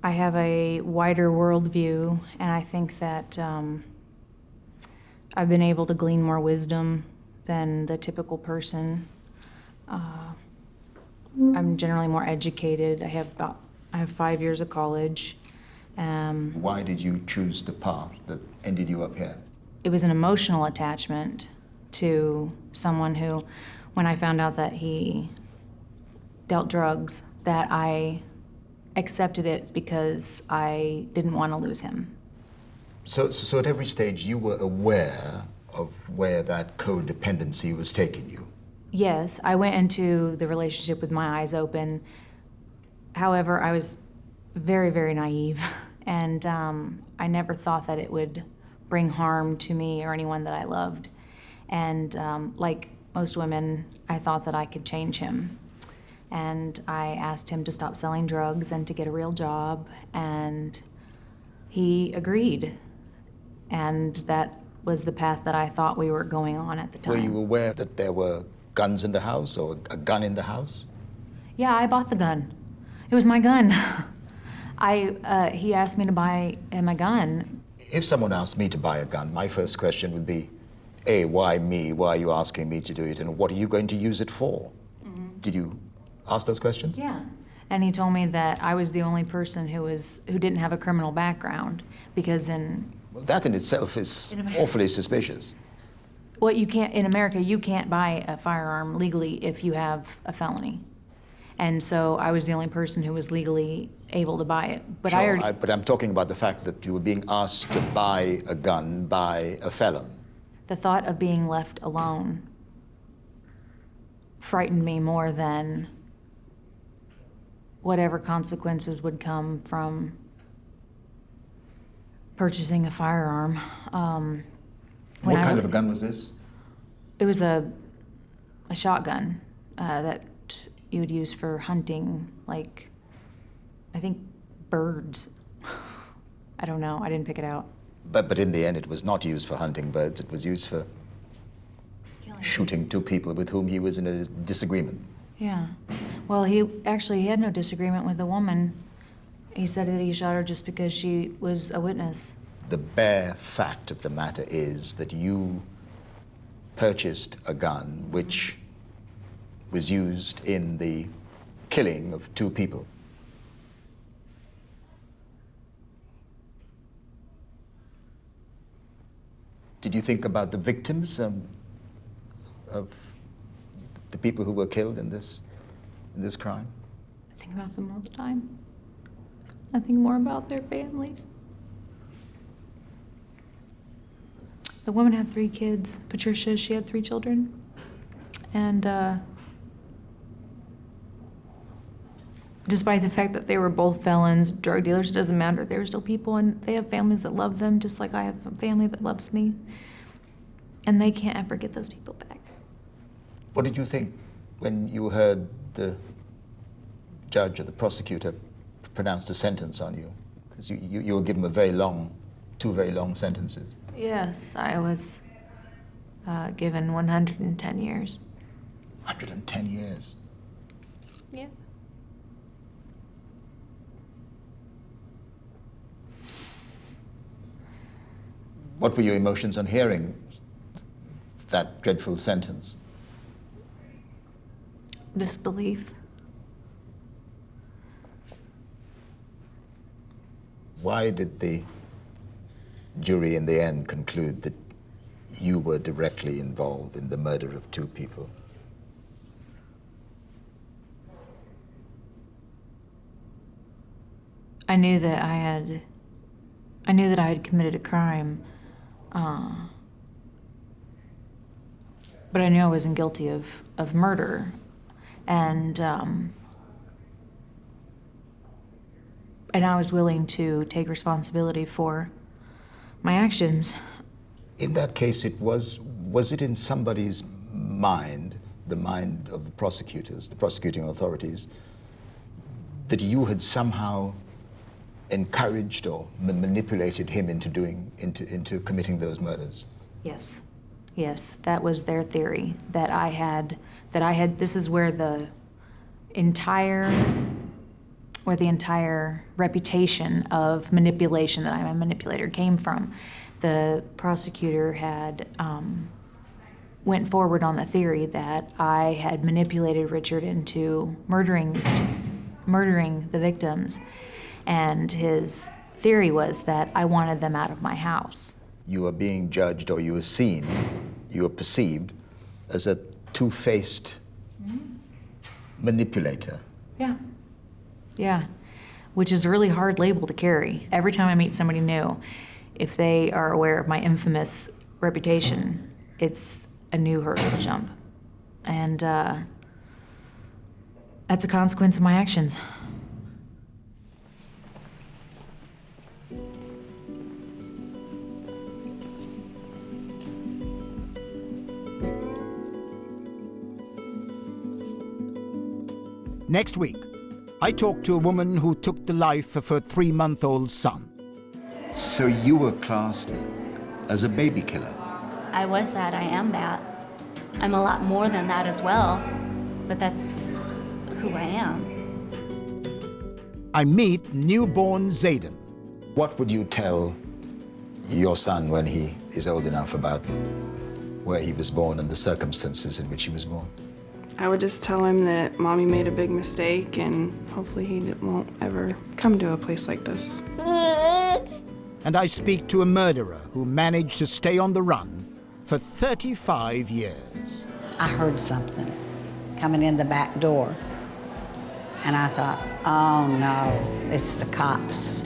Speaker 7: have a wider worldview, and I think that I've been able to glean more wisdom than the typical person. I'm generally more educated. I have 5 years of college.
Speaker 1: Why did you choose the path that ended you up here?
Speaker 7: It was an emotional attachment to someone who, when I found out that he dealt drugs, that I accepted it because I didn't want to lose him.
Speaker 1: So at every stage you were aware of where that codependency was taking you?
Speaker 7: Yes, I went into the relationship with my eyes open. However, I was very, very naive, and I never thought that it would bring harm to me or anyone that I loved. And like most women, I thought that I could change him. And I asked him to stop selling drugs and to get a real job, and he agreed. And that was the path that I thought we were going on at the time.
Speaker 1: Were you aware that there were guns in the house or a gun in the house?
Speaker 7: Yeah, I bought the gun. It was my gun. He asked me to buy him a gun.
Speaker 1: If someone asked me to buy a gun, my first question would be, A, why me? Why are you asking me to do it? And what are you going to use it for? Mm-hmm. Did you ask those questions?
Speaker 7: Yeah. And he told me that I was the only person who didn't have a criminal background, because
Speaker 1: Well, that in itself is awfully suspicious.
Speaker 7: well, in America, you can't buy a firearm legally if you have a felony. And so I was the only person who was legally able to buy it. But
Speaker 1: Sure, but I'm talking about the fact that you were being asked to buy a gun by a felon.
Speaker 7: the thought of being left alone frightened me more than whatever consequences would come from purchasing a firearm.
Speaker 1: What kind of a gun was this?
Speaker 7: It was a shotgun that you would use for hunting, like, I think birds. I don't know, I didn't pick it out.
Speaker 1: But in the end, it was not used for hunting birds. It was used for shooting two people with whom he was in a disagreement.
Speaker 7: Yeah. Well, he had no disagreement with the woman. He said that he shot her just because she was a witness.
Speaker 1: The bare fact of the matter is that you purchased a gun which was used in the killing of two people. Did you think about the victims of the people who were killed in this crime?
Speaker 7: I think about them all the time. I think more about their families. The woman had 3 kids. Patricia, she had 3 children. And despite the fact that they were both felons, drug dealers, it doesn't matter. They were still people, and they have families that love them, just like I have a family that loves me. And they can't ever get those people back.
Speaker 1: What did you think when you heard the judge or the prosecutor pronounce a sentence on you? Because you were given 2 very long sentences.
Speaker 7: Yes, I was given 110 years.
Speaker 1: 110 years?
Speaker 7: Yeah.
Speaker 1: What were your emotions on hearing that dreadful sentence?
Speaker 7: Disbelief.
Speaker 1: Why did the jury in the end conclude that you were directly involved in the murder of 2 people?
Speaker 7: I knew that I had committed a crime, but I knew I wasn't guilty of murder, and I was willing to take responsibility for my actions.
Speaker 1: In that case, was it in somebody's mind, the mind of the prosecutors, the prosecuting authorities, that you had somehow encouraged or manipulated him into committing those murders?
Speaker 7: Yes. Yes, that was their theory, that I had, this is where the entire reputation of manipulation, that I'm a manipulator, came from. The prosecutor had went forward on the theory that I had manipulated Richard into murdering the victims, and his theory was that I wanted them out of my house.
Speaker 1: You were being judged, or you were seen, you were perceived as a two-faced manipulator.
Speaker 7: Yeah. Yeah. Which is a really hard label to carry. Every time I meet somebody new, if they are aware of my infamous reputation, it's a new hurdle to jump. And that's a consequence of my actions.
Speaker 3: Next week, I talk to a woman who took the life of her 3-month-old son.
Speaker 1: So you were classed as a baby killer?
Speaker 4: I was that, I am that. I'm a lot more than that as well, but that's who I am.
Speaker 3: I meet newborn Zayden.
Speaker 1: What would you tell your son when he is old enough about where he was born and the circumstances in which he was born?
Speaker 8: I would just tell him that Mommy made a big mistake and hopefully he won't ever come to a place like this.
Speaker 3: And I speak to a murderer who managed to stay on the run for 35 years.
Speaker 22: I heard something coming in the back door, and I thought, oh no, it's the cops.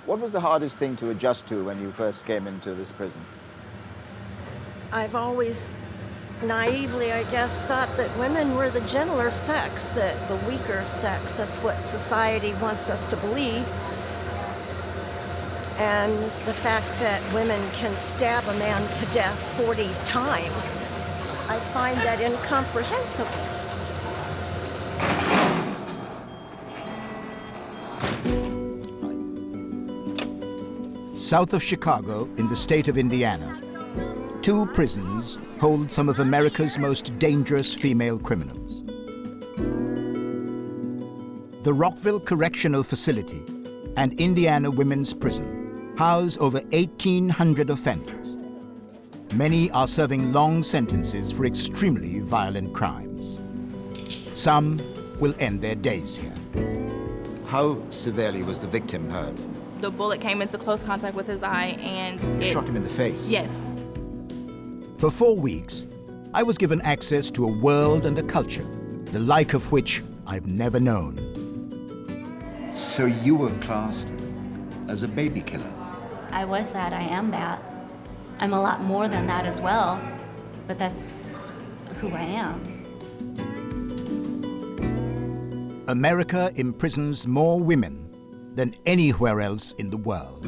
Speaker 1: What was the hardest thing to adjust to when you first came into this prison?
Speaker 2: I've always naively, I guess, thought that women were the gentler sex, that the weaker sex. That's what society wants us to believe. And the fact that women can stab a man to death 40 times, I find that incomprehensible.
Speaker 3: South of Chicago, in the state of Indiana, 2 prisons hold some of America's most dangerous female criminals. The Rockville Correctional Facility and Indiana Women's Prison house over 1,800 offenders. Many are serving long sentences for extremely violent crimes. Some will end their days here.
Speaker 1: How severely was the victim hurt?
Speaker 23: The bullet came into close contact with his eye and it
Speaker 1: Shot him in the face?
Speaker 23: Yes.
Speaker 3: For 4 weeks, I was given access to a world and a culture, the like of which I've never known.
Speaker 1: So you were classed as a baby killer?
Speaker 4: I was that, I am that. I'm a lot more than that as well, but that's who I am.
Speaker 3: America imprisons more women than anywhere else in the world.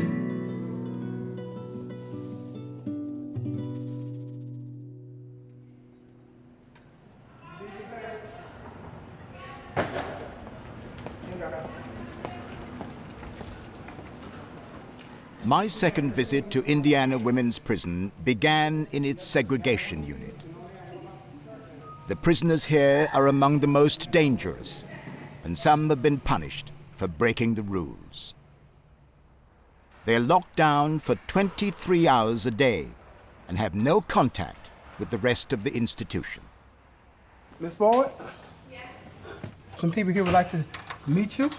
Speaker 3: My second visit to Indiana Women's Prison began in its segregation unit. The prisoners here are among the most dangerous, and some have been punished for breaking the rules. They're locked down for 23 hours a day and have no contact with the rest of the institution.
Speaker 24: Miss Boyd? Yes. Some people here would like to meet you.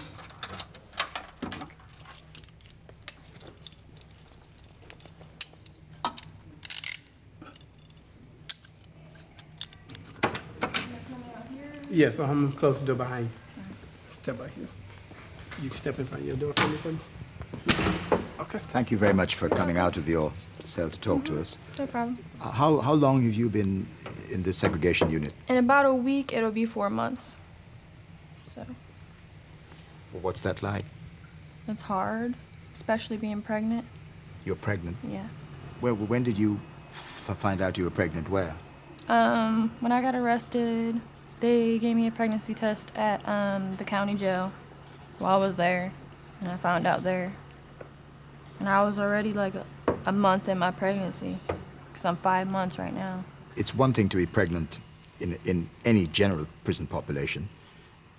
Speaker 24: Yes, I'm close the door behind you. Step right here. You can step in front of your door for me, please. Okay.
Speaker 1: Thank you very much for coming out of your cell to talk to us.
Speaker 25: No problem.
Speaker 1: How long have you been in this segregation unit?
Speaker 25: In about a week, it'll be 4 months. So.
Speaker 1: Well, what's that like?
Speaker 25: It's hard, especially being pregnant.
Speaker 1: You're pregnant?
Speaker 25: Yeah.
Speaker 1: Well, when did you find out you were pregnant? Where?
Speaker 25: When I got arrested, they gave me a pregnancy test at the county jail while I was there, and I found out there. And I was already like a month in my pregnancy, because I'm 5 months right now.
Speaker 1: It's one thing to be pregnant in any general prison population.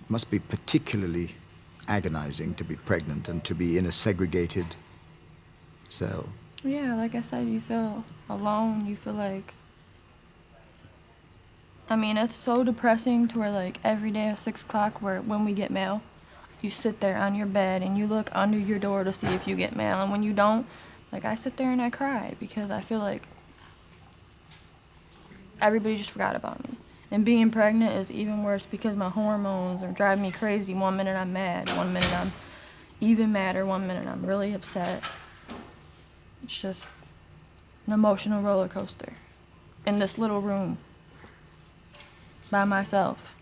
Speaker 1: It must be particularly agonizing to be pregnant and to be in a segregated cell.
Speaker 25: Yeah, like I said, you feel alone. You feel like, I mean, it's so depressing to where like every day at 6 o'clock when we get mail, you sit there on your bed and you look under your door to see if you get mail. And when you don't, like I sit there and I cry because I feel like everybody just forgot about me. And being pregnant is even worse because my hormones are driving me crazy. 1 minute I'm mad, 1 minute I'm even madder, 1 minute I'm really upset. It's just an emotional roller coaster. in this little room by myself.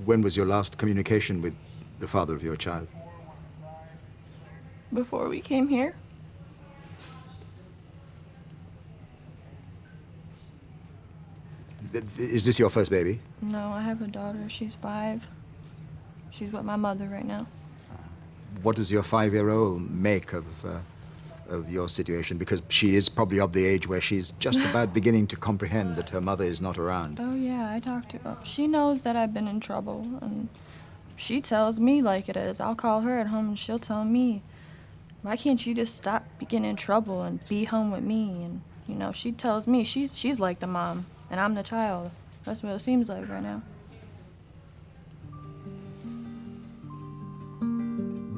Speaker 1: When was your last communication with the father of your child?
Speaker 25: Before we came here.
Speaker 1: Is this your first baby?
Speaker 25: No, I have a daughter. She's 5. She's with my mother right now.
Speaker 1: What does your 5-year-old make of your situation? Because she is probably of the age where she's just about beginning to comprehend that her mother is not around.
Speaker 25: Oh yeah, I talked to her. She knows that I've been in trouble, and she tells me like it is. I'll call her at home and she'll tell me, why can't you just stop getting in trouble and be home with me? And you know, she tells me she's like the mom and I'm the child. That's what it seems like right now.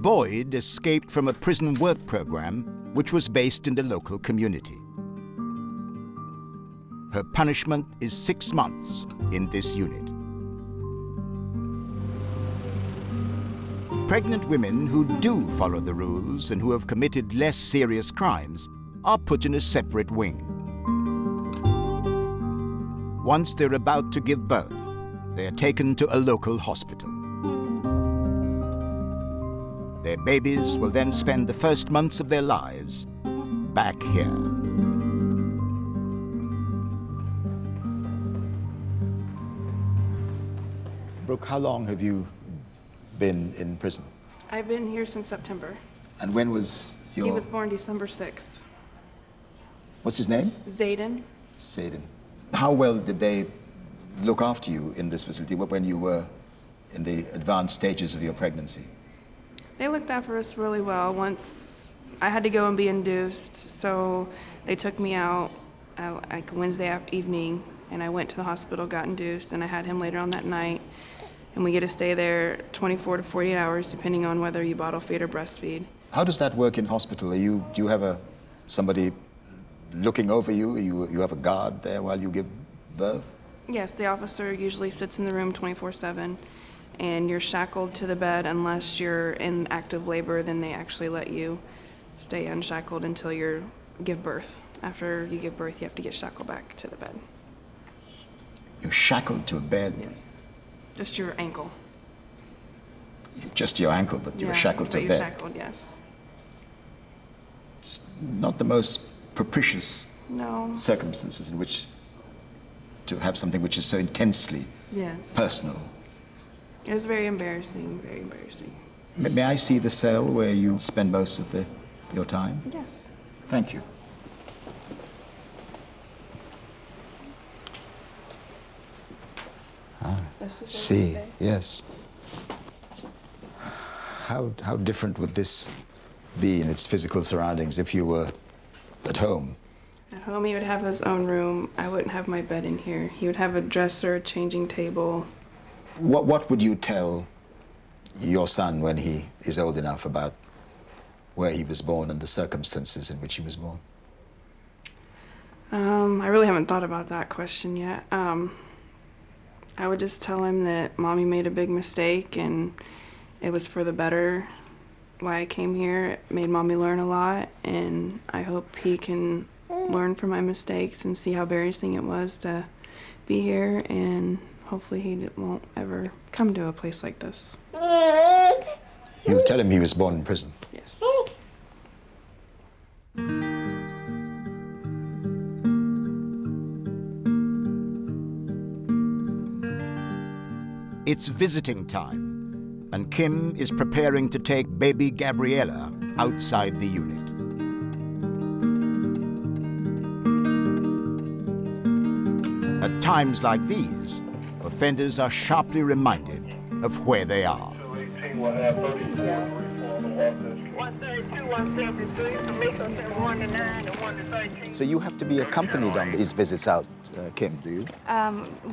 Speaker 3: Boyd escaped from a prison work program which was based in the local community. Her punishment is 6 months in this unit. Pregnant women who do follow the rules and who have committed less serious crimes are put in a separate wing. Once they're about to give birth, they are taken to a local hospital. Their babies will then spend the first months of their lives back here.
Speaker 1: Brooke, how long have you been in prison?
Speaker 8: I've been here since September.
Speaker 1: And when was your...
Speaker 8: He was born December 6th.
Speaker 1: What's his name?
Speaker 8: Zayden.
Speaker 1: Zayden. How well did they look after you in this facility when you were in the advanced stages of your pregnancy?
Speaker 8: They looked after us really well. Once I had to go and be induced, so they took me out like Wednesday evening, and I went to the hospital, got induced, and I had him later on that night. And we get to stay there 24 to 48 hours, depending on whether you bottle feed or breastfeed.
Speaker 1: How does that work in hospital? Do you have somebody looking over you? You have a guard there while you give birth?
Speaker 8: Yes, the officer usually sits in the room 24/7, and you're shackled to the bed unless you're in active labor. Then they actually let you stay unshackled until you give birth. After you give birth, you have to get shackled back to the bed.
Speaker 1: You're shackled to a bed?
Speaker 8: Yes. Just your ankle.
Speaker 1: Just your ankle, but you were shackled to a bed?
Speaker 8: Shackled, yes.
Speaker 1: It's not the most propitious circumstances in which to have something which is so intensely personal.
Speaker 8: It was very embarrassing, very embarrassing.
Speaker 1: May I see the cell where you spend most of your time?
Speaker 8: Yes.
Speaker 1: Thank you. See, yes. How different would this be in its physical surroundings if you were at home?
Speaker 8: At home, he would have his own room. I wouldn't have my bed in here. He would have a dresser, a changing table.
Speaker 1: What would you tell your son when he is old enough about where he was born and the circumstances in which he was born?
Speaker 8: I really haven't thought about that question yet. I would just tell him that Mommy made a big mistake and it was for the better. Why I came here, it made Mommy learn a lot, and I hope he can learn from my mistakes and see how embarrassing it was to be here, and hopefully he won't ever come to a place like this.
Speaker 1: You'll tell him he was born in prison?
Speaker 8: Yes.
Speaker 3: It's visiting time, and Kim is preparing to take baby Gabriella outside the unit. At times like these, offenders are sharply reminded of where they are.
Speaker 1: So you have to be accompanied on these visits out, Kim, do you?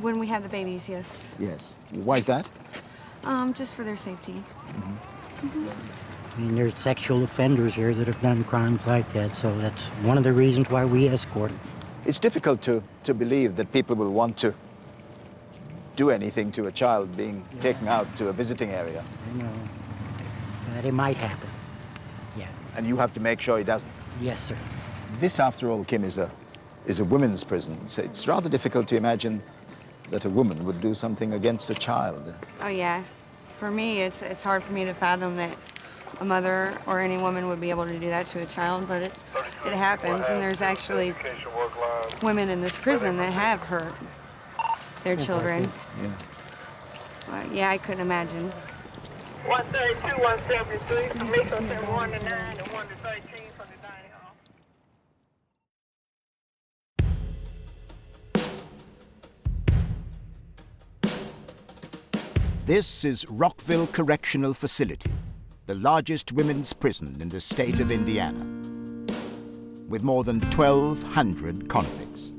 Speaker 6: When we have the babies, yes.
Speaker 1: Yes. Why is that?
Speaker 6: Just for their safety.
Speaker 9: I mean, there's sexual offenders here that have done crimes like that, so that's one of the reasons why we escort them.
Speaker 1: It's difficult to believe that people will want to do anything to a child being taken out to a visiting area.
Speaker 9: I know. But it might happen. Yeah.
Speaker 1: And you have to make sure he doesn't?
Speaker 9: Yes, sir.
Speaker 1: This, after all, Kim, is a is a women's prison. So it's rather difficult to imagine that a woman would do something against a child.
Speaker 6: Oh yeah, for me it's hard for me to fathom that a mother or any woman would be able to do that to a child, but it happens, and there's actually women in this prison that have hurt their children. Yeah, I couldn't imagine.
Speaker 11: 132, 173, police are saying 1 to 9 and 1 to 13 from the dining hall.
Speaker 3: This is Rockville Correctional Facility, the largest women's prison in the state of Indiana, with more than 1,200 convicts.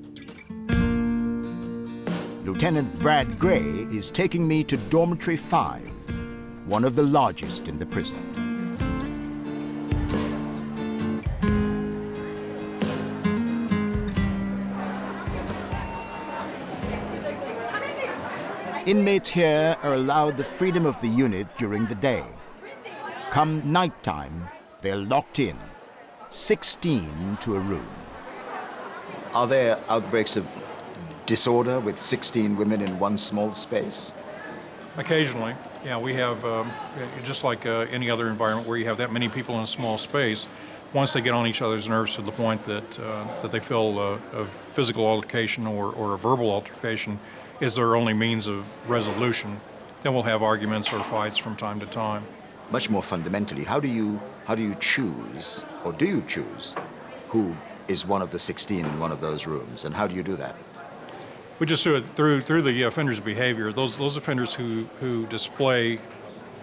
Speaker 3: Lieutenant Brad Gray is taking me to Dormitory 5, one of the largest in the prison. Inmates here are allowed the freedom of the unit during the day. Come nighttime, they're locked in, 16 to a room.
Speaker 1: Are there outbreaks of disorder with 16 women in one small space?
Speaker 16: Occasionally, yeah. We have, just like any other environment where you have that many people in a small space, once they get on each other's nerves to the point that, that they feel a physical altercation or a verbal altercation is their only means of resolution, then we'll have arguments or fights from time to time.
Speaker 1: Much more fundamentally, how do you choose, or do you choose, who is one of the 16 in one of those rooms, and how do you do that?
Speaker 16: We just do it through the offender's behavior. Those offenders who display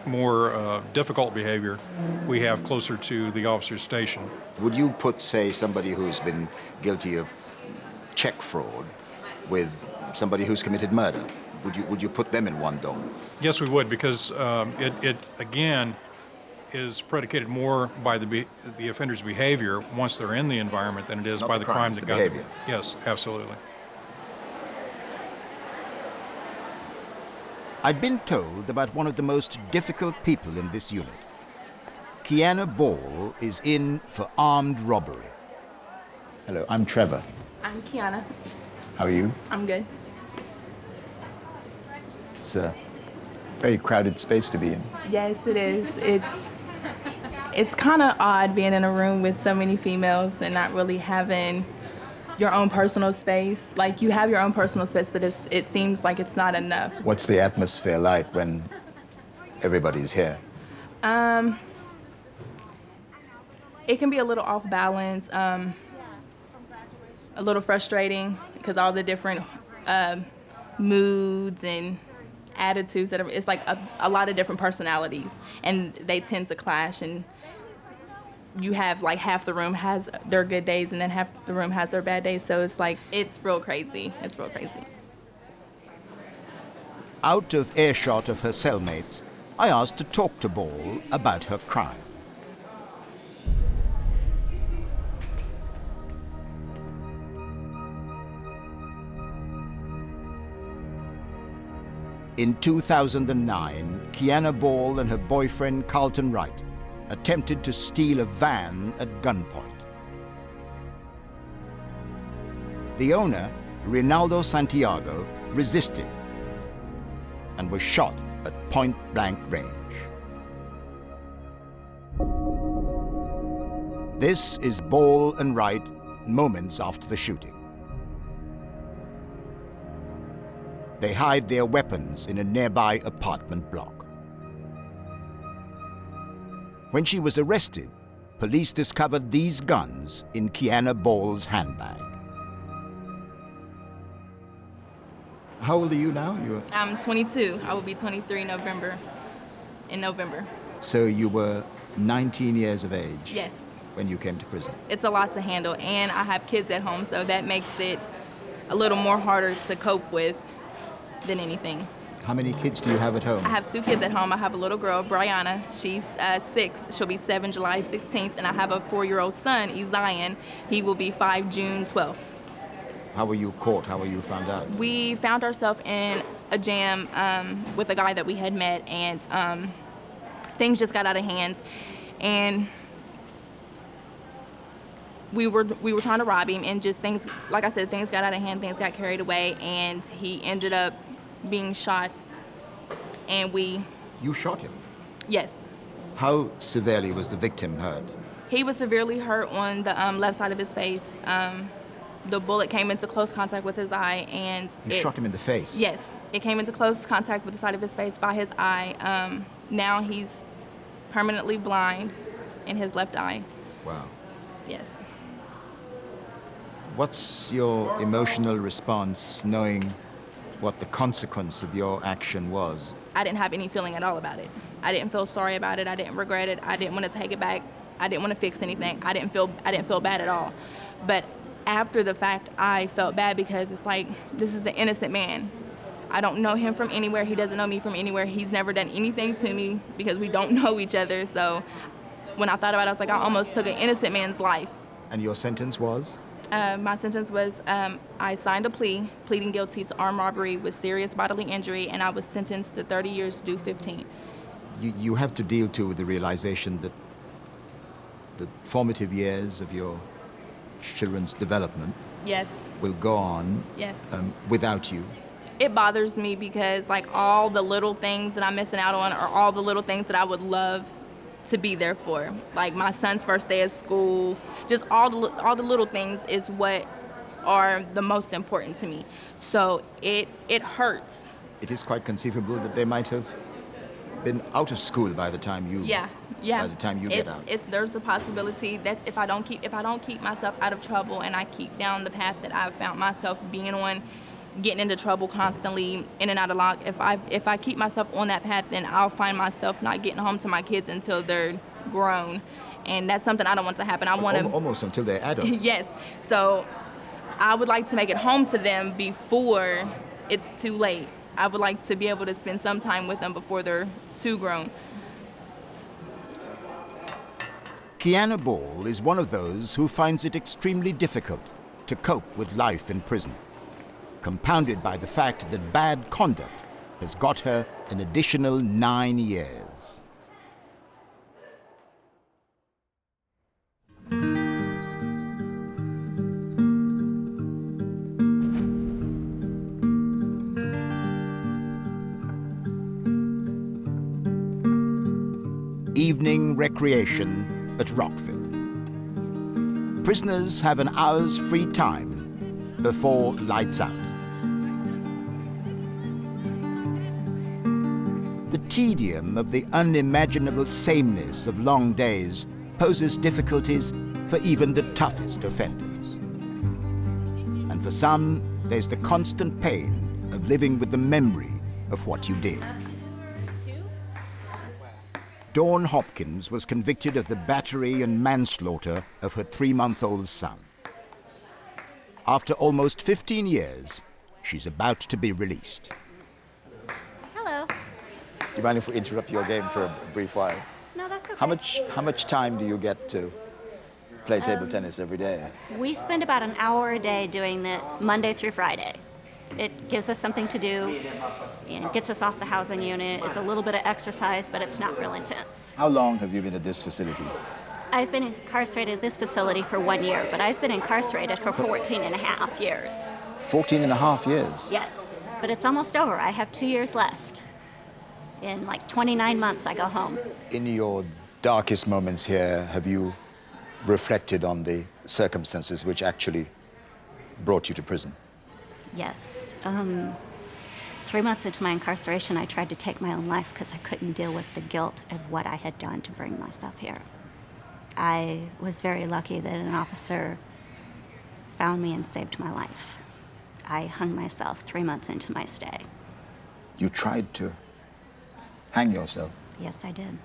Speaker 16: more difficult behavior, we have closer to the officer's station.
Speaker 1: Would you put, say, somebody who's been guilty of check fraud with somebody who's committed murder? Would you put them in one dome?
Speaker 16: Yes, we would, because it again is predicated more by the offender's behavior once they're in the environment than it is by the crime that got them. Yes, absolutely.
Speaker 3: I'd been told about one of the most difficult people in this unit. Kiana Ball is in for armed robbery.
Speaker 1: Hello, I'm Trevor.
Speaker 23: I'm Kiana.
Speaker 1: How are you?
Speaker 23: I'm good.
Speaker 1: It's a very crowded space to be in.
Speaker 23: Yes, it is. It's kind of odd being in a room with so many females and not really having your own personal space. Like, you have your own personal space, but it seems like it's not enough.
Speaker 1: What's the atmosphere like when everybody's here?
Speaker 23: It can be a little off balance, a little frustrating, because all the different moods and attitudes it's like a lot of different personalities, and they tend to clash, and you have like half the room has their good days and then half the room has their bad days, so it's real crazy. It's real crazy.
Speaker 3: Out of earshot of her cellmates, I asked to talk to Ball about her crime. In 2009, Kiana Ball and her boyfriend Carlton Wright attempted to steal a van at gunpoint. The owner, Rinaldo Santiago, resisted and was shot at point-blank range. This is Ball and Wright moments after the shooting. They hide their weapons in a nearby apartment block. When she was arrested, police discovered these guns in Kiana Ball's handbag.
Speaker 1: How old are you now?
Speaker 23: I'm 22. I will be 23 in November.
Speaker 1: So you were 19 years of age?
Speaker 23: Yes.
Speaker 1: When you came to prison?
Speaker 23: It's a lot to handle, and I have kids at home, so that makes it a little more harder to cope with than anything.
Speaker 1: How many kids do you have at home?
Speaker 23: I have 2 kids at home. I have a little girl, Brianna. She's 6. She'll be 7 July 16th. And I have a 4-year-old son, Zion. He will be 5 June 12th.
Speaker 1: How were you caught? How were you found out?
Speaker 23: We found ourselves in a jam with a guy that we had met, and things just got out of hand. And we were trying to rob him, and just things, like I said, things got out of hand, things got carried away, and he ended up being shot, and we...
Speaker 1: You shot him?
Speaker 23: Yes.
Speaker 1: How severely was the victim hurt?
Speaker 23: He was severely hurt on the left side of his face. The bullet came into close contact with his eye, and
Speaker 1: You shot him in the face?
Speaker 23: Yes, it came into close contact with the side of his face by his eye. Now he's permanently blind in his left eye.
Speaker 1: Wow.
Speaker 23: Yes.
Speaker 1: What's your emotional response knowing what the consequence of your action was?
Speaker 23: I didn't have any feeling at all about it. I didn't feel sorry about it. I didn't regret it. I didn't want to take it back. I didn't want to fix anything. I didn't feel bad at all. But after the fact, I felt bad because it's like, this is an innocent man. I don't know him from anywhere. He doesn't know me from anywhere. He's never done anything to me because we don't know each other. So when I thought about it, I was like, I almost took an innocent man's life.
Speaker 1: And your sentence was?
Speaker 23: My sentence was, I signed a plea, pleading guilty to armed robbery with serious bodily injury, and I was sentenced to 30 years due 15.
Speaker 1: You have to deal too with the realization that the formative years of your children's development
Speaker 23: Yes.
Speaker 1: will go on
Speaker 23: Yes.
Speaker 1: Without you.
Speaker 23: It bothers me because like all the little things that I'm missing out on are all the little things that I would love to be there for. Like my son's first day of school, just all the little things is what are the most important to me. So it hurts.
Speaker 1: It is quite conceivable that they might have been out of school by the time you by the time you get out.
Speaker 23: There's a possibility that's if I don't keep myself out of trouble and I keep down the path that I've found myself being on, getting into trouble constantly, in and out of lock. If I keep myself on that path, then I'll find myself not getting home to my kids until they're grown, and that's something I don't want to happen. I want to
Speaker 1: almost until they're adults.
Speaker 23: Yes. So I would like to make it home to them before it's too late. I would like to be able to spend some time with them before they're too grown.
Speaker 3: Kiana Ball is one of those who finds it extremely difficult to cope with life in prison, compounded by the fact that bad conduct has got her an additional 9 years. Evening recreation at Rockville. Prisoners have an hour's free time before lights out. The tedium of the unimaginable sameness of long days poses difficulties for even the toughest offenders. And for some, there's the constant pain of living with the memory of what you did. Dawn Hopkins was convicted of the battery and manslaughter of her 3-month-old son. After almost 15 years, she's about to be released.
Speaker 4: Hello.
Speaker 5: Do you mind if we interrupt your game for a brief while?
Speaker 4: No, that's okay.
Speaker 5: How much time do you get to play table tennis every day?
Speaker 4: We spend about an hour a day doing that Monday through Friday. It gives us something to do and gets us off the housing unit. It's a little bit of exercise, but it's not real intense.
Speaker 5: How long have you been at this facility?
Speaker 4: I've been incarcerated at this facility for 1 year, but I've been incarcerated for 14 and a half years.
Speaker 5: 14 and a half years?
Speaker 4: Yes, but it's almost over. I have 2 years left. In like 29 months, I go home.
Speaker 5: In your darkest moments here, have you reflected on the circumstances which actually brought you to prison?
Speaker 4: Yes. 3 months into my incarceration, I tried to take my own life because I couldn't deal with the guilt of what I had done to bring myself here. I was very lucky that an officer found me and saved my life. I hung myself 3 months into my stay.
Speaker 5: You tried to hang yourself?
Speaker 4: Yes, I did.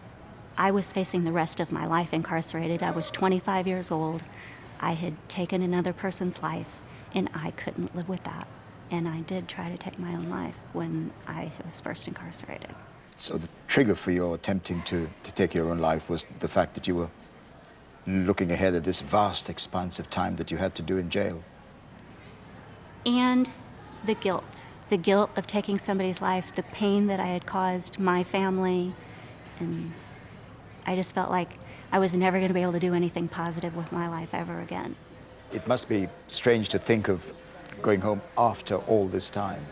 Speaker 4: I was facing the rest of my life incarcerated. I was 25 years old. I had taken another person's life, and I couldn't live with that. And I did try to take my own life when I was first incarcerated.
Speaker 5: So the trigger for your attempting to take your own life was the fact that you were looking ahead at this vast expanse of time that you had to do in jail?
Speaker 4: And the guilt of taking somebody's life, the pain that I had caused my family, and I just felt like I was never going to be able to do anything positive with my life ever again.
Speaker 5: It must be strange to think of going home after all this time.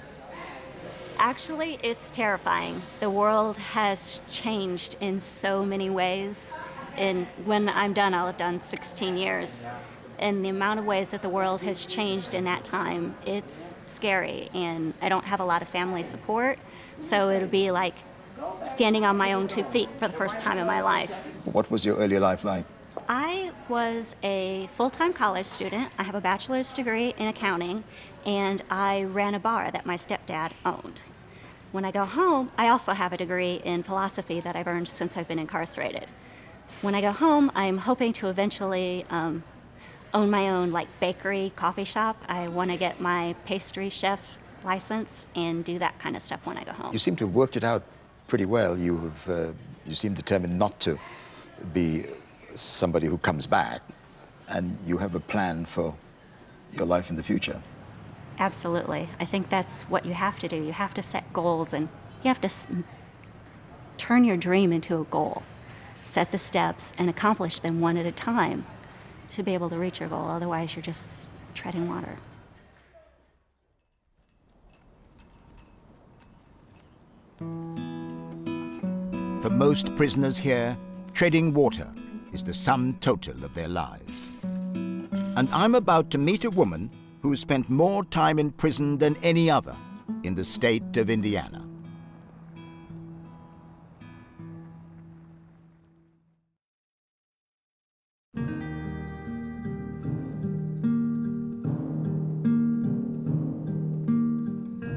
Speaker 4: Actually, it's terrifying. The world has changed in so many ways. And when I'm done, I'll have done 16 years. And the amount of ways that the world has changed in that time, it's scary. And I don't have a lot of family support, so it'll be like standing on my own 2 feet for the first time in my life.
Speaker 5: What was your early life like?
Speaker 4: I was a full-time college student. I have a bachelor's degree in accounting, and I ran a bar that my stepdad owned. When I go home, I also have a degree in philosophy that I've earned since I've been incarcerated. When I go home, I'm hoping to eventually own my own bakery, coffee shop. I want to get my pastry chef license and do that kind of stuff when I go home.
Speaker 5: You seem to have worked it out pretty well. You seem determined not to be somebody who comes back, and you have a plan for your life in the future.
Speaker 4: Absolutely. I think that's what you have to do. You have to set goals, and you have to turn your dream into a goal. Set the steps and accomplish them one at a time to be able to reach your goal. Otherwise, you're just treading water.
Speaker 3: For most prisoners here, treading water is the sum total of their lives. And I'm about to meet a woman who spent more time in prison than any other in the state of Indiana.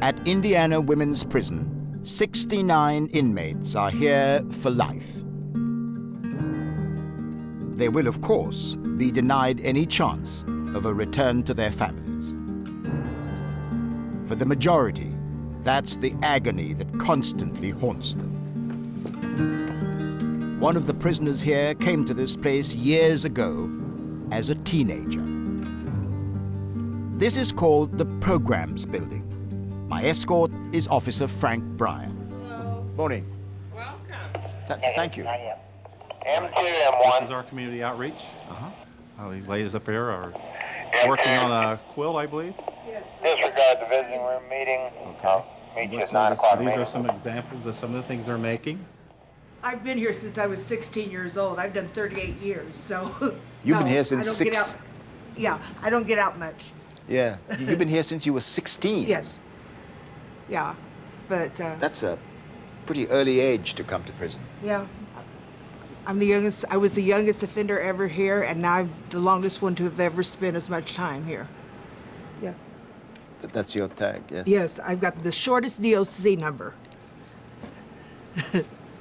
Speaker 3: At Indiana Women's Prison, 69 inmates are here for life. They will, of course, be denied any chance of a return to their families. For the majority, that's the agony that constantly haunts them. One of the prisoners here came to this place years ago as a teenager. This is called the Programs Building. My escort is Officer Frank Bryan.
Speaker 5: Morning.
Speaker 11: Welcome.
Speaker 5: Thank you.
Speaker 11: M2, M1.
Speaker 12: This is our community outreach. These ladies up here are working on a quilt, I believe.
Speaker 11: Disregard the visiting room meeting. Meet you at 9 o'clock.
Speaker 12: These are some examples of some of the things they're making.
Speaker 13: I've been here since I was 16 years old. I've done 38 years, so.
Speaker 5: You've been here since
Speaker 13: Yeah, I don't get out much.
Speaker 5: Yeah, you've been here since you were 16.
Speaker 13: Yes. Yeah, but.
Speaker 5: That's a pretty early age to come to prison.
Speaker 13: Yeah. I'm the youngest. I was the youngest offender ever here, and now I'm the longest one to have ever spent as much time here. Yeah.
Speaker 5: That's your tag, yes?
Speaker 13: Yes, I've got the shortest DOC number.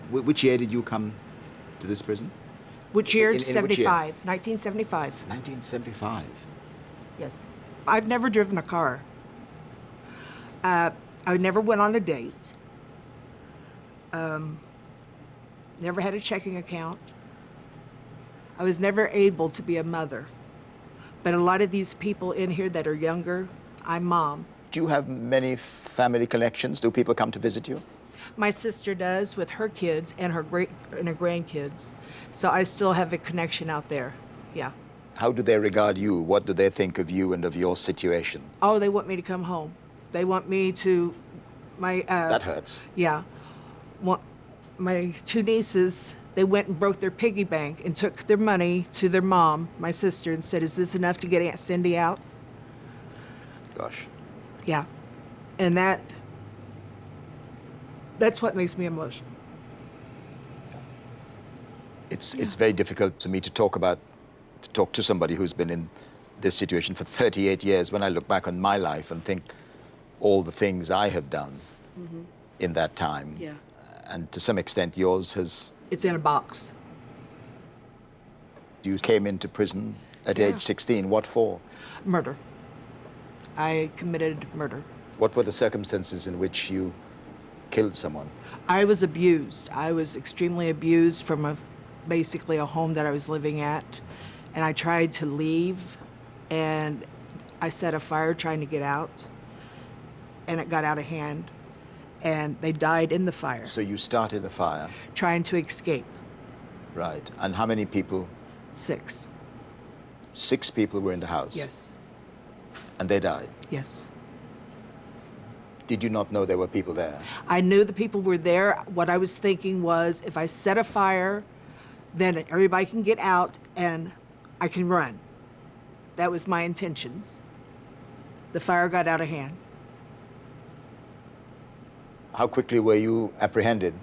Speaker 5: Which year did you come to this prison?
Speaker 13: Which year?
Speaker 5: In
Speaker 13: 75.
Speaker 5: which year?
Speaker 13: 1975.
Speaker 5: 1975.
Speaker 13: Yes. I've never driven a car. I never went on a date. Never had a checking account. I was never able to be a mother. But a lot of these people in here that are younger, I'm mom.
Speaker 5: Do you have many family connections? Do people come to visit you?
Speaker 13: My sister does with her kids and her grandkids. So I still have a connection out there. Yeah.
Speaker 5: How do they regard you? What do they think of you and of your situation?
Speaker 13: Oh, they want me to come home. They want me to,
Speaker 5: that hurts.
Speaker 13: Yeah. My two nieces, they went and broke their piggy bank and took their money to their mom, my sister, and said, "Is this enough to get Aunt Cindy out?"
Speaker 5: Gosh.
Speaker 13: Yeah. And that's what makes me emotional.
Speaker 5: It's very difficult to me to talk to somebody who's been in this situation for 38 years when I look back on my life and think all the things I have done in that time.
Speaker 13: Yeah.
Speaker 5: And to some extent, yours has...
Speaker 13: It's in a box.
Speaker 5: You came into prison at age 16. What for?
Speaker 13: Murder. I committed murder.
Speaker 5: What were the circumstances in which you killed someone?
Speaker 13: I was abused. I was extremely abused from basically a home that I was living at. And I tried to leave, and I set a fire trying to get out, and it got out of hand. And they died in the fire.
Speaker 5: So you started the fire?
Speaker 13: Trying to escape.
Speaker 5: Right. And how many people?
Speaker 13: 6.
Speaker 5: 6 people were in the house?
Speaker 13: Yes.
Speaker 5: And they died?
Speaker 13: Yes.
Speaker 5: Did you not know there were people there?
Speaker 13: I knew the people were there. What I was thinking was, if I set a fire, then everybody can get out and I can run. That was my intentions. The fire got out of hand.
Speaker 5: How quickly were you apprehended?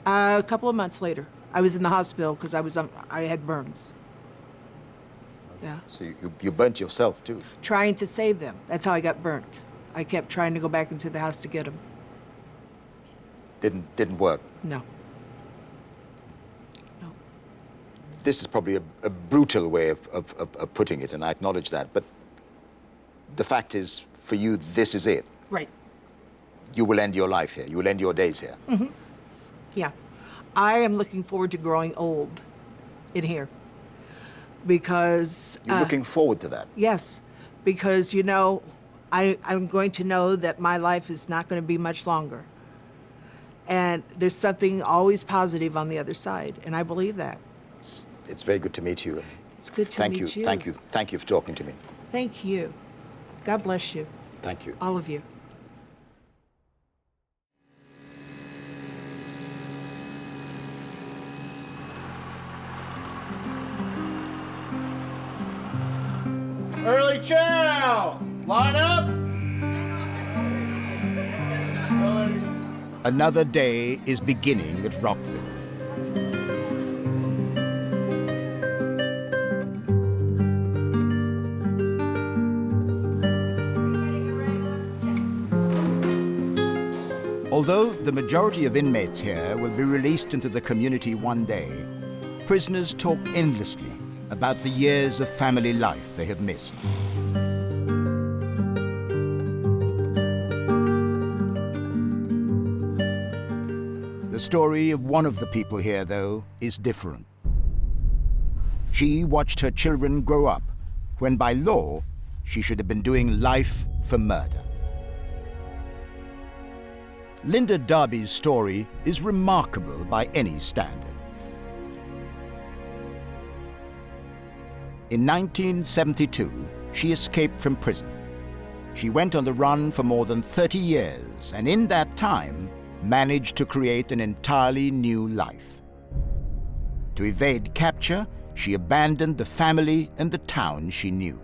Speaker 13: A couple of months later. I was in the hospital because I had burns. Yeah.
Speaker 5: So you burnt yourself too?
Speaker 13: Trying to save them. That's how I got burnt. I kept trying to go back into the house to get them.
Speaker 5: Didn't work?
Speaker 13: No.
Speaker 5: This is probably a brutal way of putting it, and I acknowledge that, but the fact is, for you, this is it.
Speaker 13: Right.
Speaker 5: You will end your life here. You will end your days here.
Speaker 13: Mm-hmm. Yeah. I am looking forward to growing old in here because...
Speaker 5: You're looking forward to that?
Speaker 13: Yes, because, you know, I'm going to know that my life is not going to be much longer. And there's something always positive on the other side, and I believe that.
Speaker 5: It's very good to meet you.
Speaker 13: It's good to meet you.
Speaker 5: Thank you. Thank you for talking to me.
Speaker 13: Thank you. God bless you.
Speaker 5: Thank you.
Speaker 13: All of you.
Speaker 24: Early chow! Line up!
Speaker 3: Another day is beginning at Rockville. Although the majority of inmates here will be released into the community one day, prisoners talk endlessly about the years of family life they have missed. The story of one of the people here, though, is different. She watched her children grow up when, by law, she should have been doing life for murder. Linda Darby's story is remarkable by any standard. In 1972, she escaped from prison. She went on the run for more than 30 years, and in that time, managed to create an entirely new life. To evade capture, she abandoned the family and the town she knew.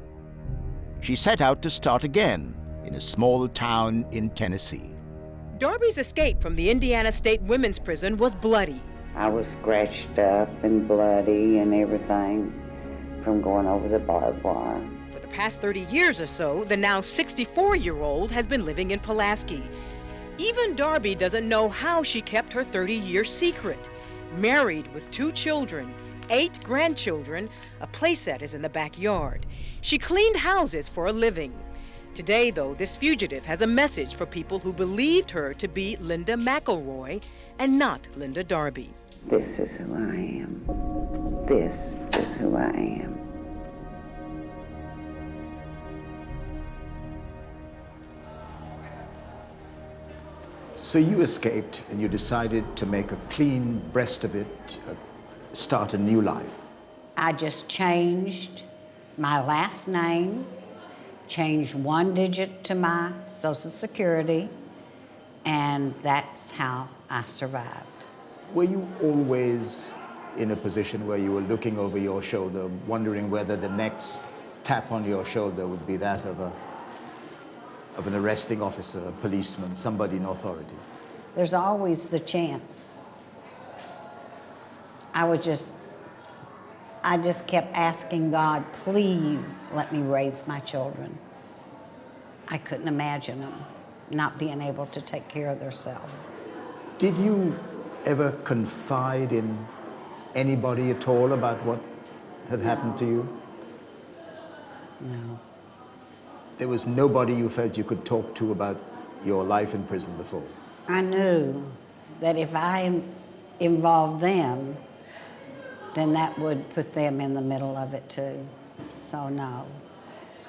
Speaker 3: She set out to start again in a small town in Tennessee.
Speaker 14: Darby's escape from the Indiana State Women's Prison was bloody.
Speaker 15: I was scratched up and bloody and everything from going over the barbed wire.
Speaker 14: For the past 30 years or so, the now 64-year-old has been living in Pulaski. Even Darby doesn't know how she kept her 30-year secret. Married with 2 children, 8 grandchildren, a playset is in the backyard. She cleaned houses for a living. Today, though, this fugitive has a message for people who believed her to be Linda McElroy and not Linda Darby.
Speaker 15: This is who I am. This is who I am.
Speaker 1: So you escaped and you decided to make a clean breast of it, start a new life.
Speaker 22: I just changed my last name, changed 1 digit to my Social Security, and that's how I survived.
Speaker 1: Were you always in a position where you were looking over your shoulder, wondering whether the next tap on your shoulder would be that of an arresting officer, a policeman, somebody in authority?
Speaker 22: There's always the chance. I just kept asking God, please let me raise my children. I couldn't imagine them not being able to take care of themselves.
Speaker 1: Did you ever confide in anybody at all about what had happened to you?
Speaker 22: No.
Speaker 1: There was nobody you felt you could talk to about your life in prison before?
Speaker 22: I knew that if I involved them, then that would put them in the middle of it too. So no,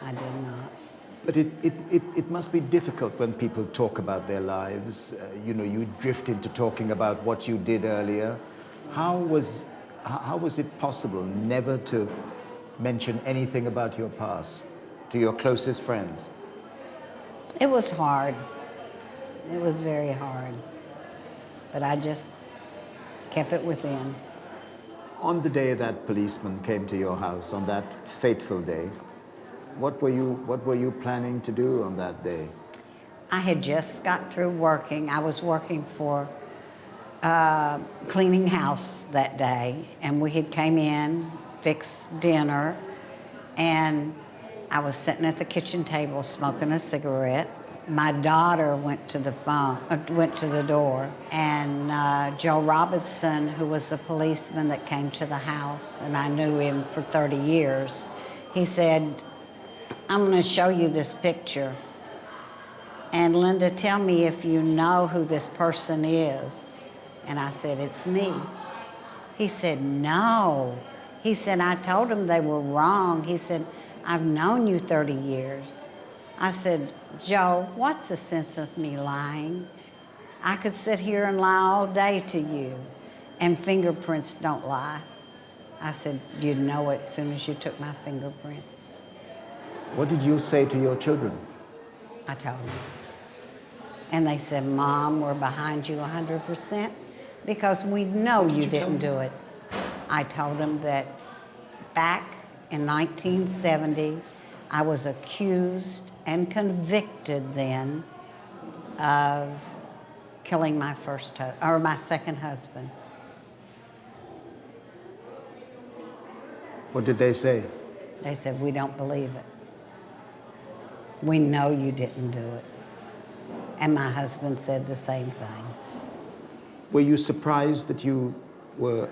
Speaker 22: I did not.
Speaker 1: But it must be difficult when people talk about their lives. You know, you drift into talking about what you did earlier. How was How was it possible never to mention anything about your past to your closest friends?
Speaker 22: It was hard. It was very hard. But I just kept it within.
Speaker 1: On the day that policeman came to your house, on that fateful day, what were you planning to do on that day?
Speaker 22: I had just got through working. I was working for cleaning house that day, and we had came in, fixed dinner, and I was sitting at the kitchen table smoking a cigarette. My daughter went to the door, and Joe Robinson, who was the policeman that came to the house, and I knew him for 30 years, he said, "I'm going to show you this picture. And Linda, tell me if you know who this person is." And I said, "It's me." He said, "No." He said, "I told them they were wrong." He said, "I've known you 30 years. I said, "Joe, what's the sense of me lying? I could sit here and lie all day to you, and fingerprints don't lie." I said, "You'd know it as soon as you took my fingerprints."
Speaker 1: What did you say to your children?
Speaker 22: I told them. And they said, "Mom, we're behind you 100% because we know you didn't do it." I told them that back in 1970, I was accused and convicted then of killing my second husband.
Speaker 1: What did they say?
Speaker 22: They said, "We don't believe it. We know you didn't do it." And my husband said the same thing.
Speaker 1: Were you surprised that you were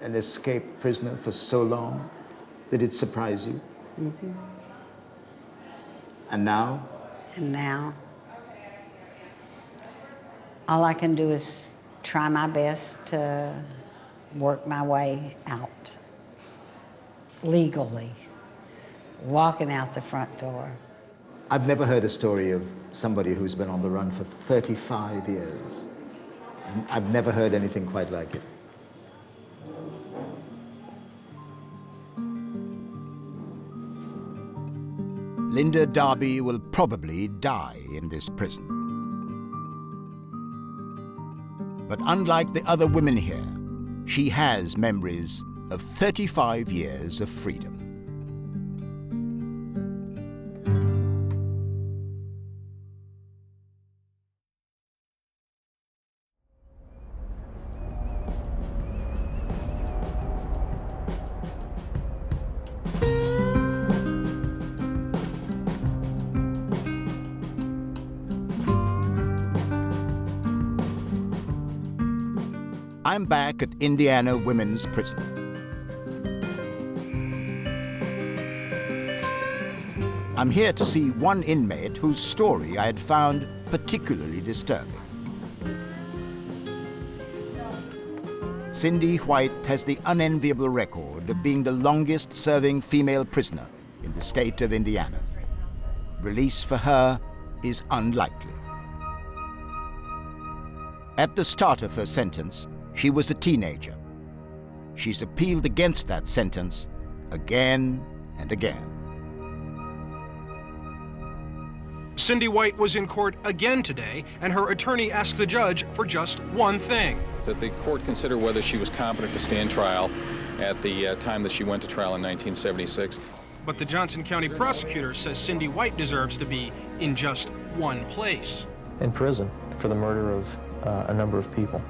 Speaker 1: an escaped prisoner for so long? Did it surprise you?
Speaker 22: Mm-hmm.
Speaker 1: And now?
Speaker 22: And now, all I can do is try my best to work my way out legally, walking out the front door.
Speaker 1: I've never heard a story of somebody who's been on the run for 35 years. I've never heard anything quite like it.
Speaker 3: Linda Darby will probably die in this prison. But unlike the other women here, she has memories of 35 years of freedom. I'm back at Indiana Women's Prison. I'm here to see one inmate whose story I had found particularly disturbing. Cindy White has the unenviable record of being the longest-serving female prisoner in the state of Indiana. Release for her is unlikely. At the start of her sentence, she was a teenager. She's appealed against that sentence again and again.
Speaker 10: Cindy White was in court again today, and her attorney asked the judge for just one thing.
Speaker 17: That the court consider whether she was competent to stand trial at the time that she went to trial in 1976.
Speaker 10: But the Johnson County prosecutor says Cindy White deserves to be in just one place.
Speaker 18: In prison for the murder of a number of people.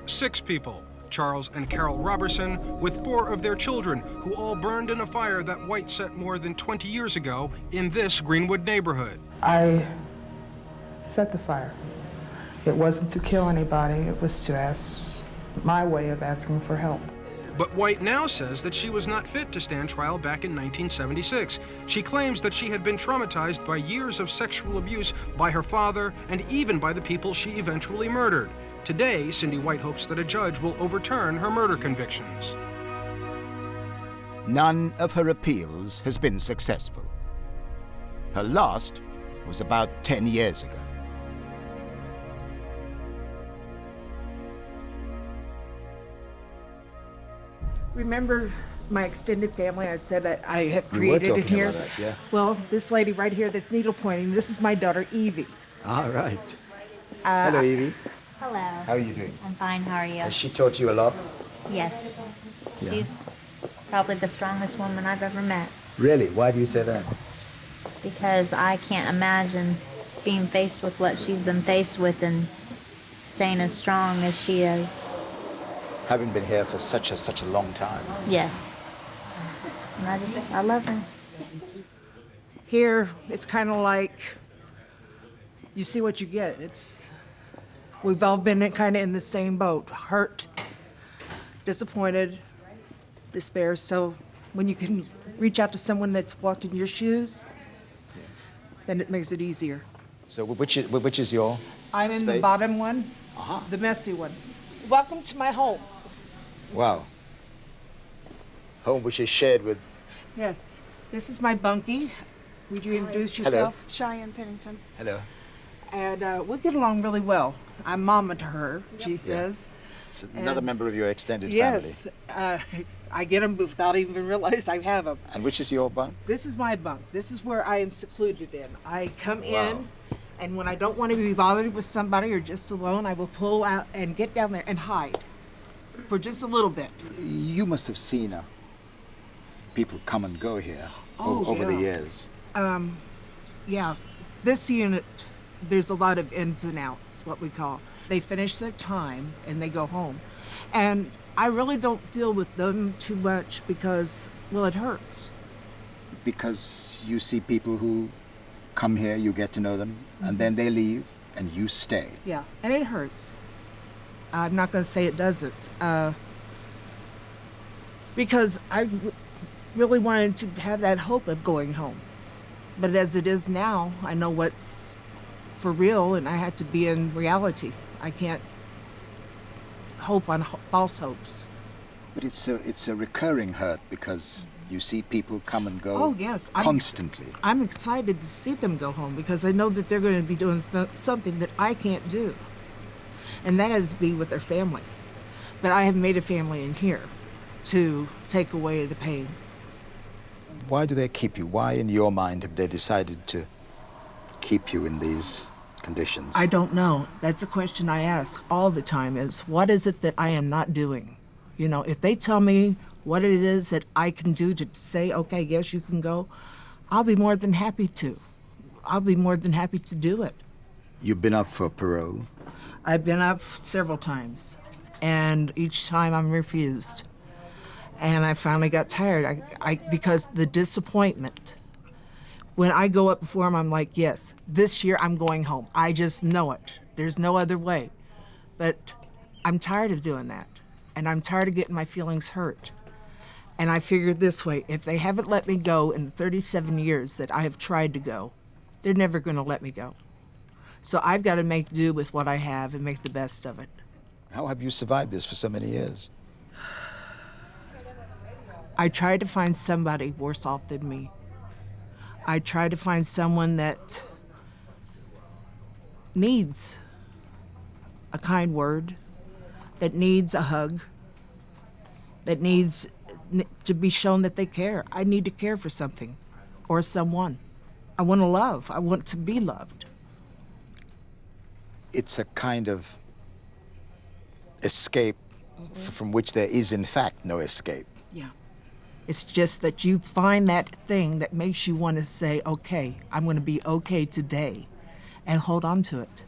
Speaker 10: 6 people, Charles and Carol Robertson, with 4 of their children, who all burned in a fire that White set more than 20 years ago in this Greenwood neighborhood.
Speaker 19: I set the fire. It wasn't to kill anybody, it was to ask, my way of asking for help.
Speaker 10: But White now says that she was not fit to stand trial back in 1976. She claims that she had been traumatized by years of sexual abuse by her father and even by the people she eventually murdered. Today, Cindy White hopes that a judge will overturn her murder convictions.
Speaker 3: None of her appeals has been successful. Her last was about 10 years ago.
Speaker 10: "
Speaker 13: Remember my extended family I said that I have
Speaker 5: We were
Speaker 13: created in
Speaker 5: talking
Speaker 13: here?
Speaker 5: about that, yeah.
Speaker 13: Well, this lady right here that's needle pointing, this is my daughter Evie.
Speaker 5: All right.
Speaker 13: Uh,
Speaker 5: Hello, Evie.
Speaker 2: Hello.
Speaker 5: How are you doing?
Speaker 2: I'm fine. How are you?
Speaker 5: Has she taught you a lot?
Speaker 2: Yes.
Speaker 5: Yeah.
Speaker 2: She's probably the strongest woman I've ever met
Speaker 5: Really? Why do you say that?
Speaker 2: because I can't imagine being faced with what she's been faced with and staying as strong as she is.
Speaker 5: Having been here for such a long time.
Speaker 2: Yes. And I love her.
Speaker 13: Here, it's kind of like you see what you get. We've all been kind of in the same boat, hurt, disappointed, despair. So when you can reach out to someone that's walked in your shoes, then it makes it easier.
Speaker 5: So which is your
Speaker 13: I'm in
Speaker 5: space?
Speaker 13: the bottom one, the messy one. Welcome to my home.
Speaker 5: Wow. Home which is shared with...
Speaker 13: Yes, this is my bunkie. Would you introduce yourself?
Speaker 7: Cheyenne Pennington.
Speaker 5: Hello.
Speaker 13: And we get along really well. I'm mama to her, she says.
Speaker 5: It's another member of your extended
Speaker 13: yes,
Speaker 5: family.
Speaker 13: I get them without even realize I have them.
Speaker 5: And which is your bunk?
Speaker 13: This is my bunk. This is where I am secluded in. I come
Speaker 5: Wow.
Speaker 13: in, and when I don't want to be bothered with somebody or just alone, I will pull out and get down there and hide for just a little bit.
Speaker 1: You must have seen people come and go here
Speaker 13: Oh,
Speaker 1: over the
Speaker 13: yeah.
Speaker 1: years.
Speaker 13: Yeah, this unit, there's a lot of ins and outs, what we call. They finish their time and they go home. And I really don't deal with them too much because, well, it hurts.
Speaker 1: Because you see people who come here, you get to know them, and then they leave, and you stay.
Speaker 13: Yeah, and it hurts. I'm not going to say it doesn't. Because I really wanted to have that hope of going home. But as it is now, I know what's for real, and I had to be in reality. I can't hope on false hopes.
Speaker 1: But it's a recurring hurt because you see people come and go
Speaker 13: Oh, yes.
Speaker 1: constantly.
Speaker 13: I'm excited to see them go home because I know that they're going to be doing something that I can't do. And that is be with their family. But I have made a family in here to take away the pain.
Speaker 5: Why do they keep you? Why, in your mind, have they decided to keep you in these conditions?
Speaker 13: I don't know. That's a question I ask all the time is, what is it that I am not doing? You know, if they tell me what it is that I can do to say, okay, yes, you can go, I'll be more than happy to. I'll be more than happy to do it.
Speaker 1: You've been up for parole?
Speaker 13: I've been up several times, and each time I'm refused. And I finally got tired because the disappointment. When I go up before him, I'm like, yes, this year I'm going home. I just know it. There's no other way. But I'm tired of doing that. And I'm tired of getting my feelings hurt. And I figured this way, if they haven't let me go in the 37 years that I have tried to go, they're never going to let me go. So I've got to make do with what I have and make the best of it.
Speaker 5: How have you survived this for so many years?
Speaker 13: I try to find somebody worse off than me. I try to find someone that needs a kind word, that needs a hug, that needs to be shown that they care. I need to care for something or someone. I want to love. I want to be loved.
Speaker 5: It's a kind of escape from which there is, in fact, no escape.
Speaker 13: Yeah. It's just that you find that thing that makes you want to say, okay, I'm going to be okay today, and hold on to it.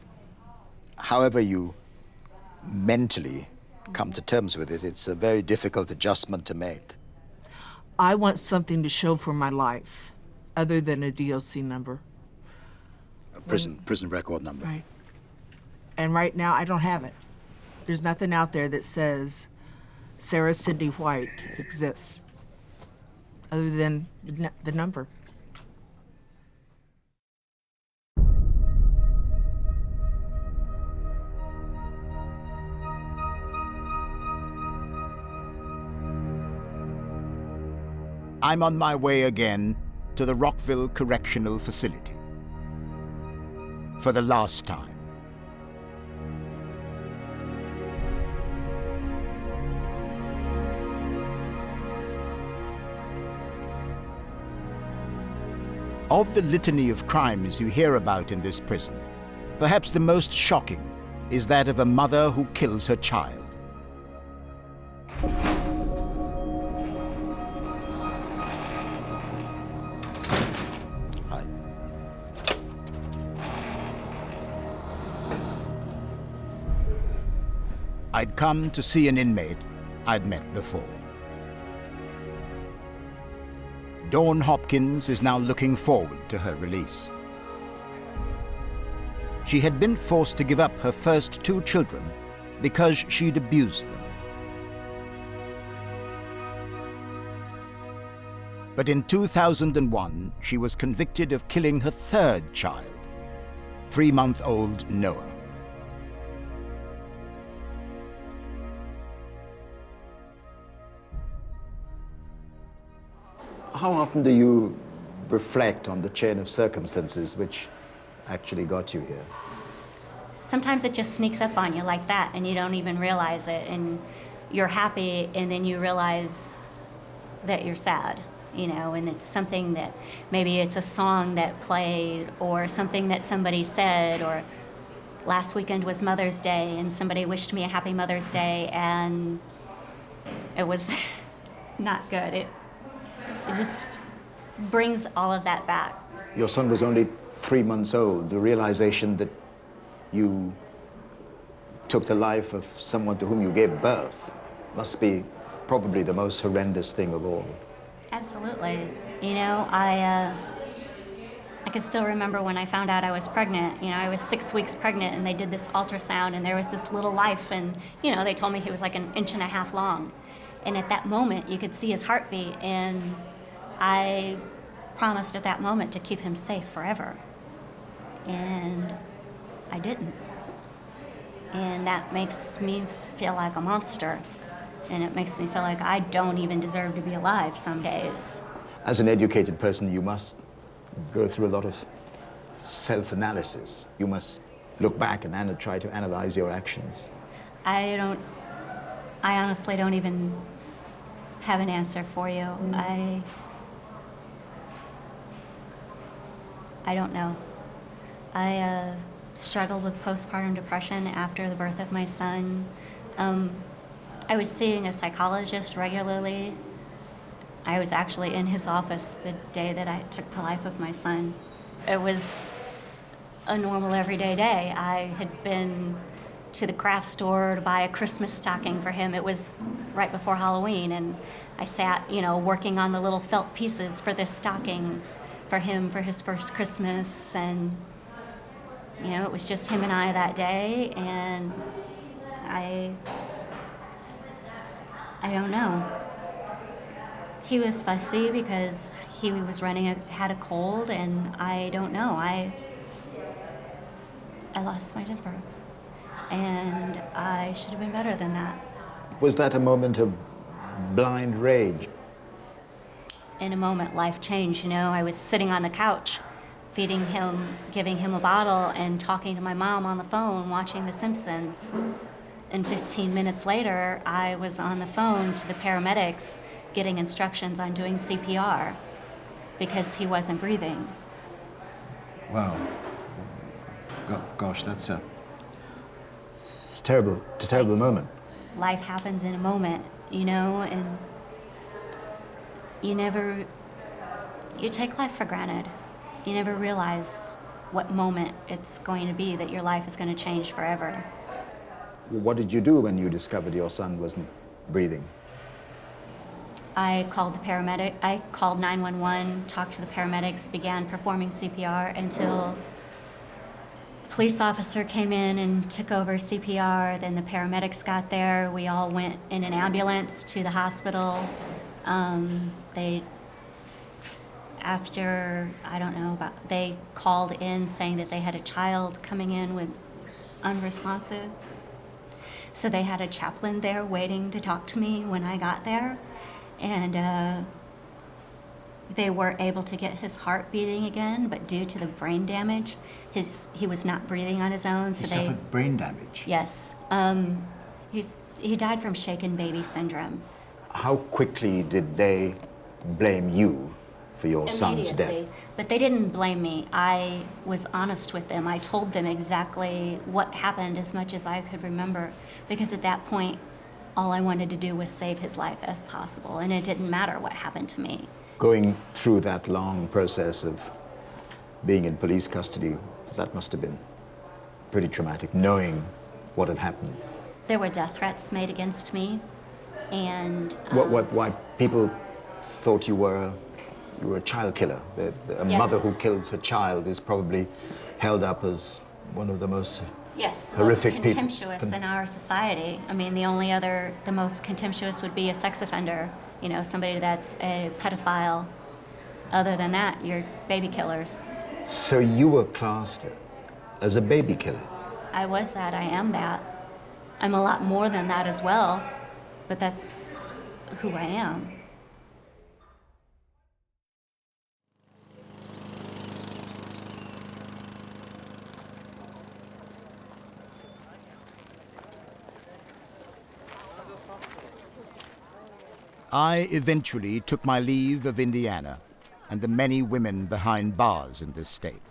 Speaker 5: However you mentally come to terms with it, it's a very difficult adjustment to make.
Speaker 13: I want something to show for my life, other than a DOC number.
Speaker 5: A prison record number.
Speaker 13: Right. And right now, I don't have it. There's nothing out there that says Sarah Cindy White exists, other than the number.
Speaker 3: I'm on my way again to the Rockville Correctional Facility. For the last time. Of the litany of crimes you hear about in this prison, perhaps the most shocking is that of a mother who kills her child. I'd come to see an inmate I'd met before. Dawn Hopkins is now looking forward to her release. She had been forced to give up her first 2 children because she'd abused them. But in 2001, she was convicted of killing her 3rd child, 3-month-old Noah.
Speaker 5: How often do you reflect on the chain of circumstances which actually got you here?
Speaker 4: Sometimes it just sneaks up on you like that and you don't even realize it, and you're happy and then you realize that you're sad, you know, and it's something that maybe it's a song that played or something that somebody said, or last weekend was Mother's Day and somebody wished me a happy Mother's Day and it was not good. It just brings all of that back.
Speaker 5: Your son was only 3 months old. The realization that you took the life of someone to whom you gave birth must be probably the most horrendous thing of all.
Speaker 4: Absolutely. You know, I can still remember when I found out I was pregnant. You know, I was 6 weeks pregnant and they did this ultrasound and there was this little life and, you know, they told me he was like 1.5 inches long. And at that moment, you could see his heartbeat, and I promised at that moment to keep him safe forever. And I didn't. And that makes me feel like a monster. And it makes me feel like I don't even deserve to be alive some days.
Speaker 5: As an educated person, you must go through a lot of self-analysis. You must look back and try to analyze your actions.
Speaker 4: I honestly don't even have an answer for you. I don't know. I struggled with postpartum depression after the birth of my son. I was seeing a psychologist regularly. I was actually in his office the day that I took the life of my son. It was a normal everyday day. I had been to the craft store to buy a Christmas stocking for him. It was right before Halloween, and I sat, you know, working on the little felt pieces for this stocking for him for his first Christmas, and, you know, it was just him and I that day, and I don't know. He was fussy because he was had a cold, and I don't know. I lost my temper. And I should have been better than that.
Speaker 5: Was that a moment of blind rage?
Speaker 4: In a moment, life changed, you know. I was sitting on the couch, feeding him, giving him a bottle, and talking to my mom on the phone, watching The Simpsons. And 15 minutes later, I was on the phone to the paramedics, getting instructions on doing CPR because he wasn't breathing.
Speaker 5: Wow. Gosh, that's a terrible moment.
Speaker 4: Life happens in a moment, you know, and you take life for granted. You never realize what moment it's going to be that your life is going to change forever.
Speaker 5: What did you do when you discovered your son wasn't breathing?
Speaker 4: I called the paramedic. I called 911, talked to the paramedics, began performing CPR until a police officer came in and took over CPR. Then the paramedics got there. We all went in an ambulance to the hospital. They called in saying that they had a child coming in with unresponsive. So they had a chaplain there waiting to talk to me when I got there. And they weren't able to get his heart beating again, but due to the brain damage, he was not breathing on his own. So
Speaker 1: he suffered brain damage?
Speaker 4: Yes. He died from shaken baby syndrome.
Speaker 5: How quickly did they blame you for your son's death.
Speaker 4: Immediately. But they didn't blame me. I was honest with them. I told them exactly what happened as much as I could remember, because at that point, all I wanted to do was save his life if possible, and it didn't matter what happened to me.
Speaker 5: Going through that long process of being in police custody, that must have been pretty traumatic, knowing what had happened.
Speaker 4: There were death threats made against me, and
Speaker 5: Why people thought you were a child killer. A
Speaker 4: Yes.
Speaker 5: mother who kills her child is probably held up as one of the most
Speaker 4: yes, the
Speaker 5: horrific
Speaker 4: most
Speaker 5: people.
Speaker 4: contemptuous in our society. I mean, the most contemptuous would be a sex offender, you know, somebody that's a pedophile. Other than that, you're baby killers.
Speaker 5: So you were classed as a baby killer.
Speaker 4: I was that, I am that. I'm a lot more than that as well, but that's who I am.
Speaker 3: I eventually took my leave of Indiana and the many women behind bars in this state.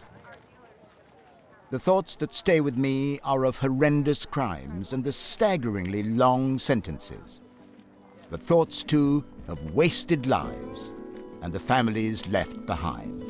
Speaker 3: The thoughts that stay with me are of horrendous crimes and the staggeringly long sentences. The thoughts, too, of wasted lives and the families left behind.